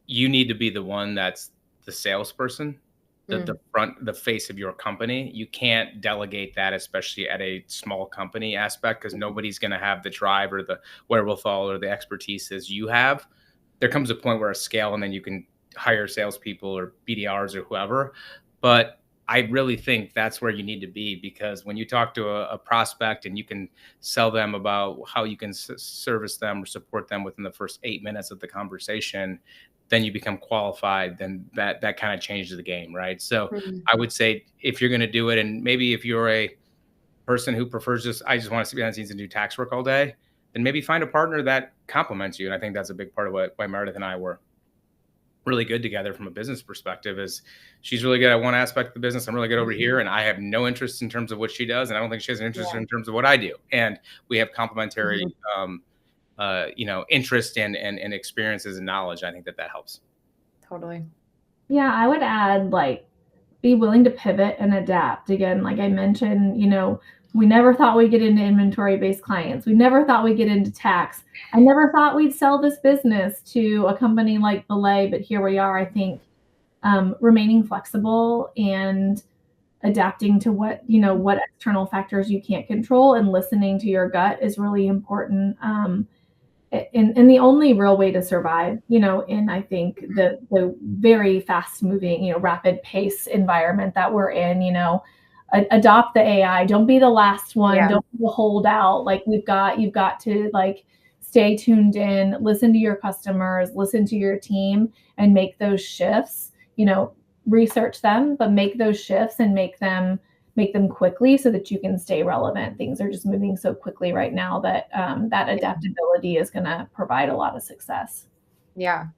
you need to be the one that's the salesperson, the face of your company. You can't delegate that, especially at a small company aspect, because nobody's going to have the drive or the wherewithal or the expertise as you have. There comes a point where a scale, and then you can hire salespeople or BDRs or whoever. But I really think that's where you need to be, because when you talk to a prospect and you can sell them about how you can service them or support them within the first 8 minutes of the conversation, then you become qualified. Then that kind of changes the game, right? So I would say if you're going to do it, and maybe if you're a person who prefers I just want to sit behind the scenes and do tax work all day, then maybe find a partner that complements you. And I think that's a big part of why Meredith and I were really good together from a business perspective. Is she's really good at one aspect of the business. I'm really good over here, and I have no interest in terms of what she does, and I don't think she has an interest in terms of what I do. And we have complementary, interest and experiences and knowledge. I think that helps. Totally. Yeah, I would add be willing to pivot and adapt. Again, like I mentioned, we never thought we'd get into inventory-based clients. We never thought we'd get into tax. I never thought we'd sell this business to a company like BELAY, but here we are. I think remaining flexible and adapting to what external factors you can't control and listening to your gut is really important. And the only real way to survive, in I think the very fast moving, rapid pace environment that we're in, adopt the AI. Don't be the last one. Yeah. Don't be the holdout. You've got to stay tuned in, listen to your customers, listen to your team, and make those shifts. Research them, but make those shifts and make them quickly so that you can stay relevant. Things are just moving so quickly right now that that adaptability is going to provide a lot of success. Yeah.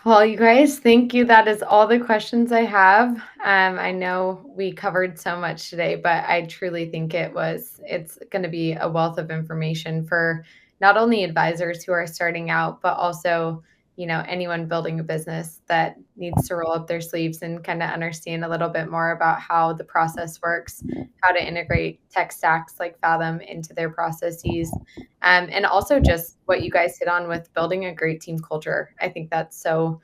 Well, you guys, thank you. That is all the questions I have. I know we covered so much today, but I truly think it's going to be a wealth of information for not only advisors who are starting out, but also, anyone building a business that needs to roll up their sleeves and kind of understand a little bit more about how the process works, how to integrate tech stacks like Fathom into their processes, and also just what you guys hit on with building a great team culture. I think that's so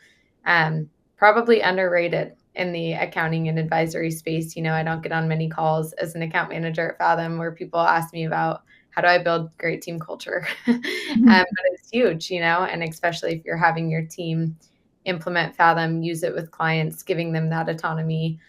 probably underrated in the accounting and advisory space. I don't get on many calls as an account manager at Fathom where people ask me about how do I build great team culture? But it's huge, and especially if you're having your team implement Fathom, use it with clients, giving them that autonomy,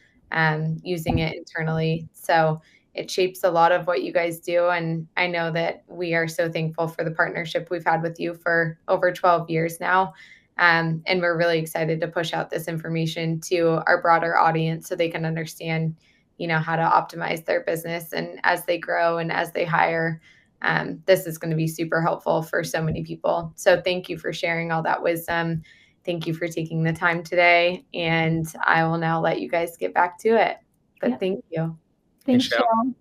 using it internally. So it shapes a lot of what you guys do. And I know that we are so thankful for the partnership we've had with you for over 12 years now. And we're really excited to push out this information to our broader audience so they can understand, how to optimize their business. And as they grow and as they hire, this is going to be super helpful for so many people. So thank you for sharing all that wisdom. Thank you for taking the time today. And I will now let you guys get back to it. But Thank you. Thanks, Cheryl.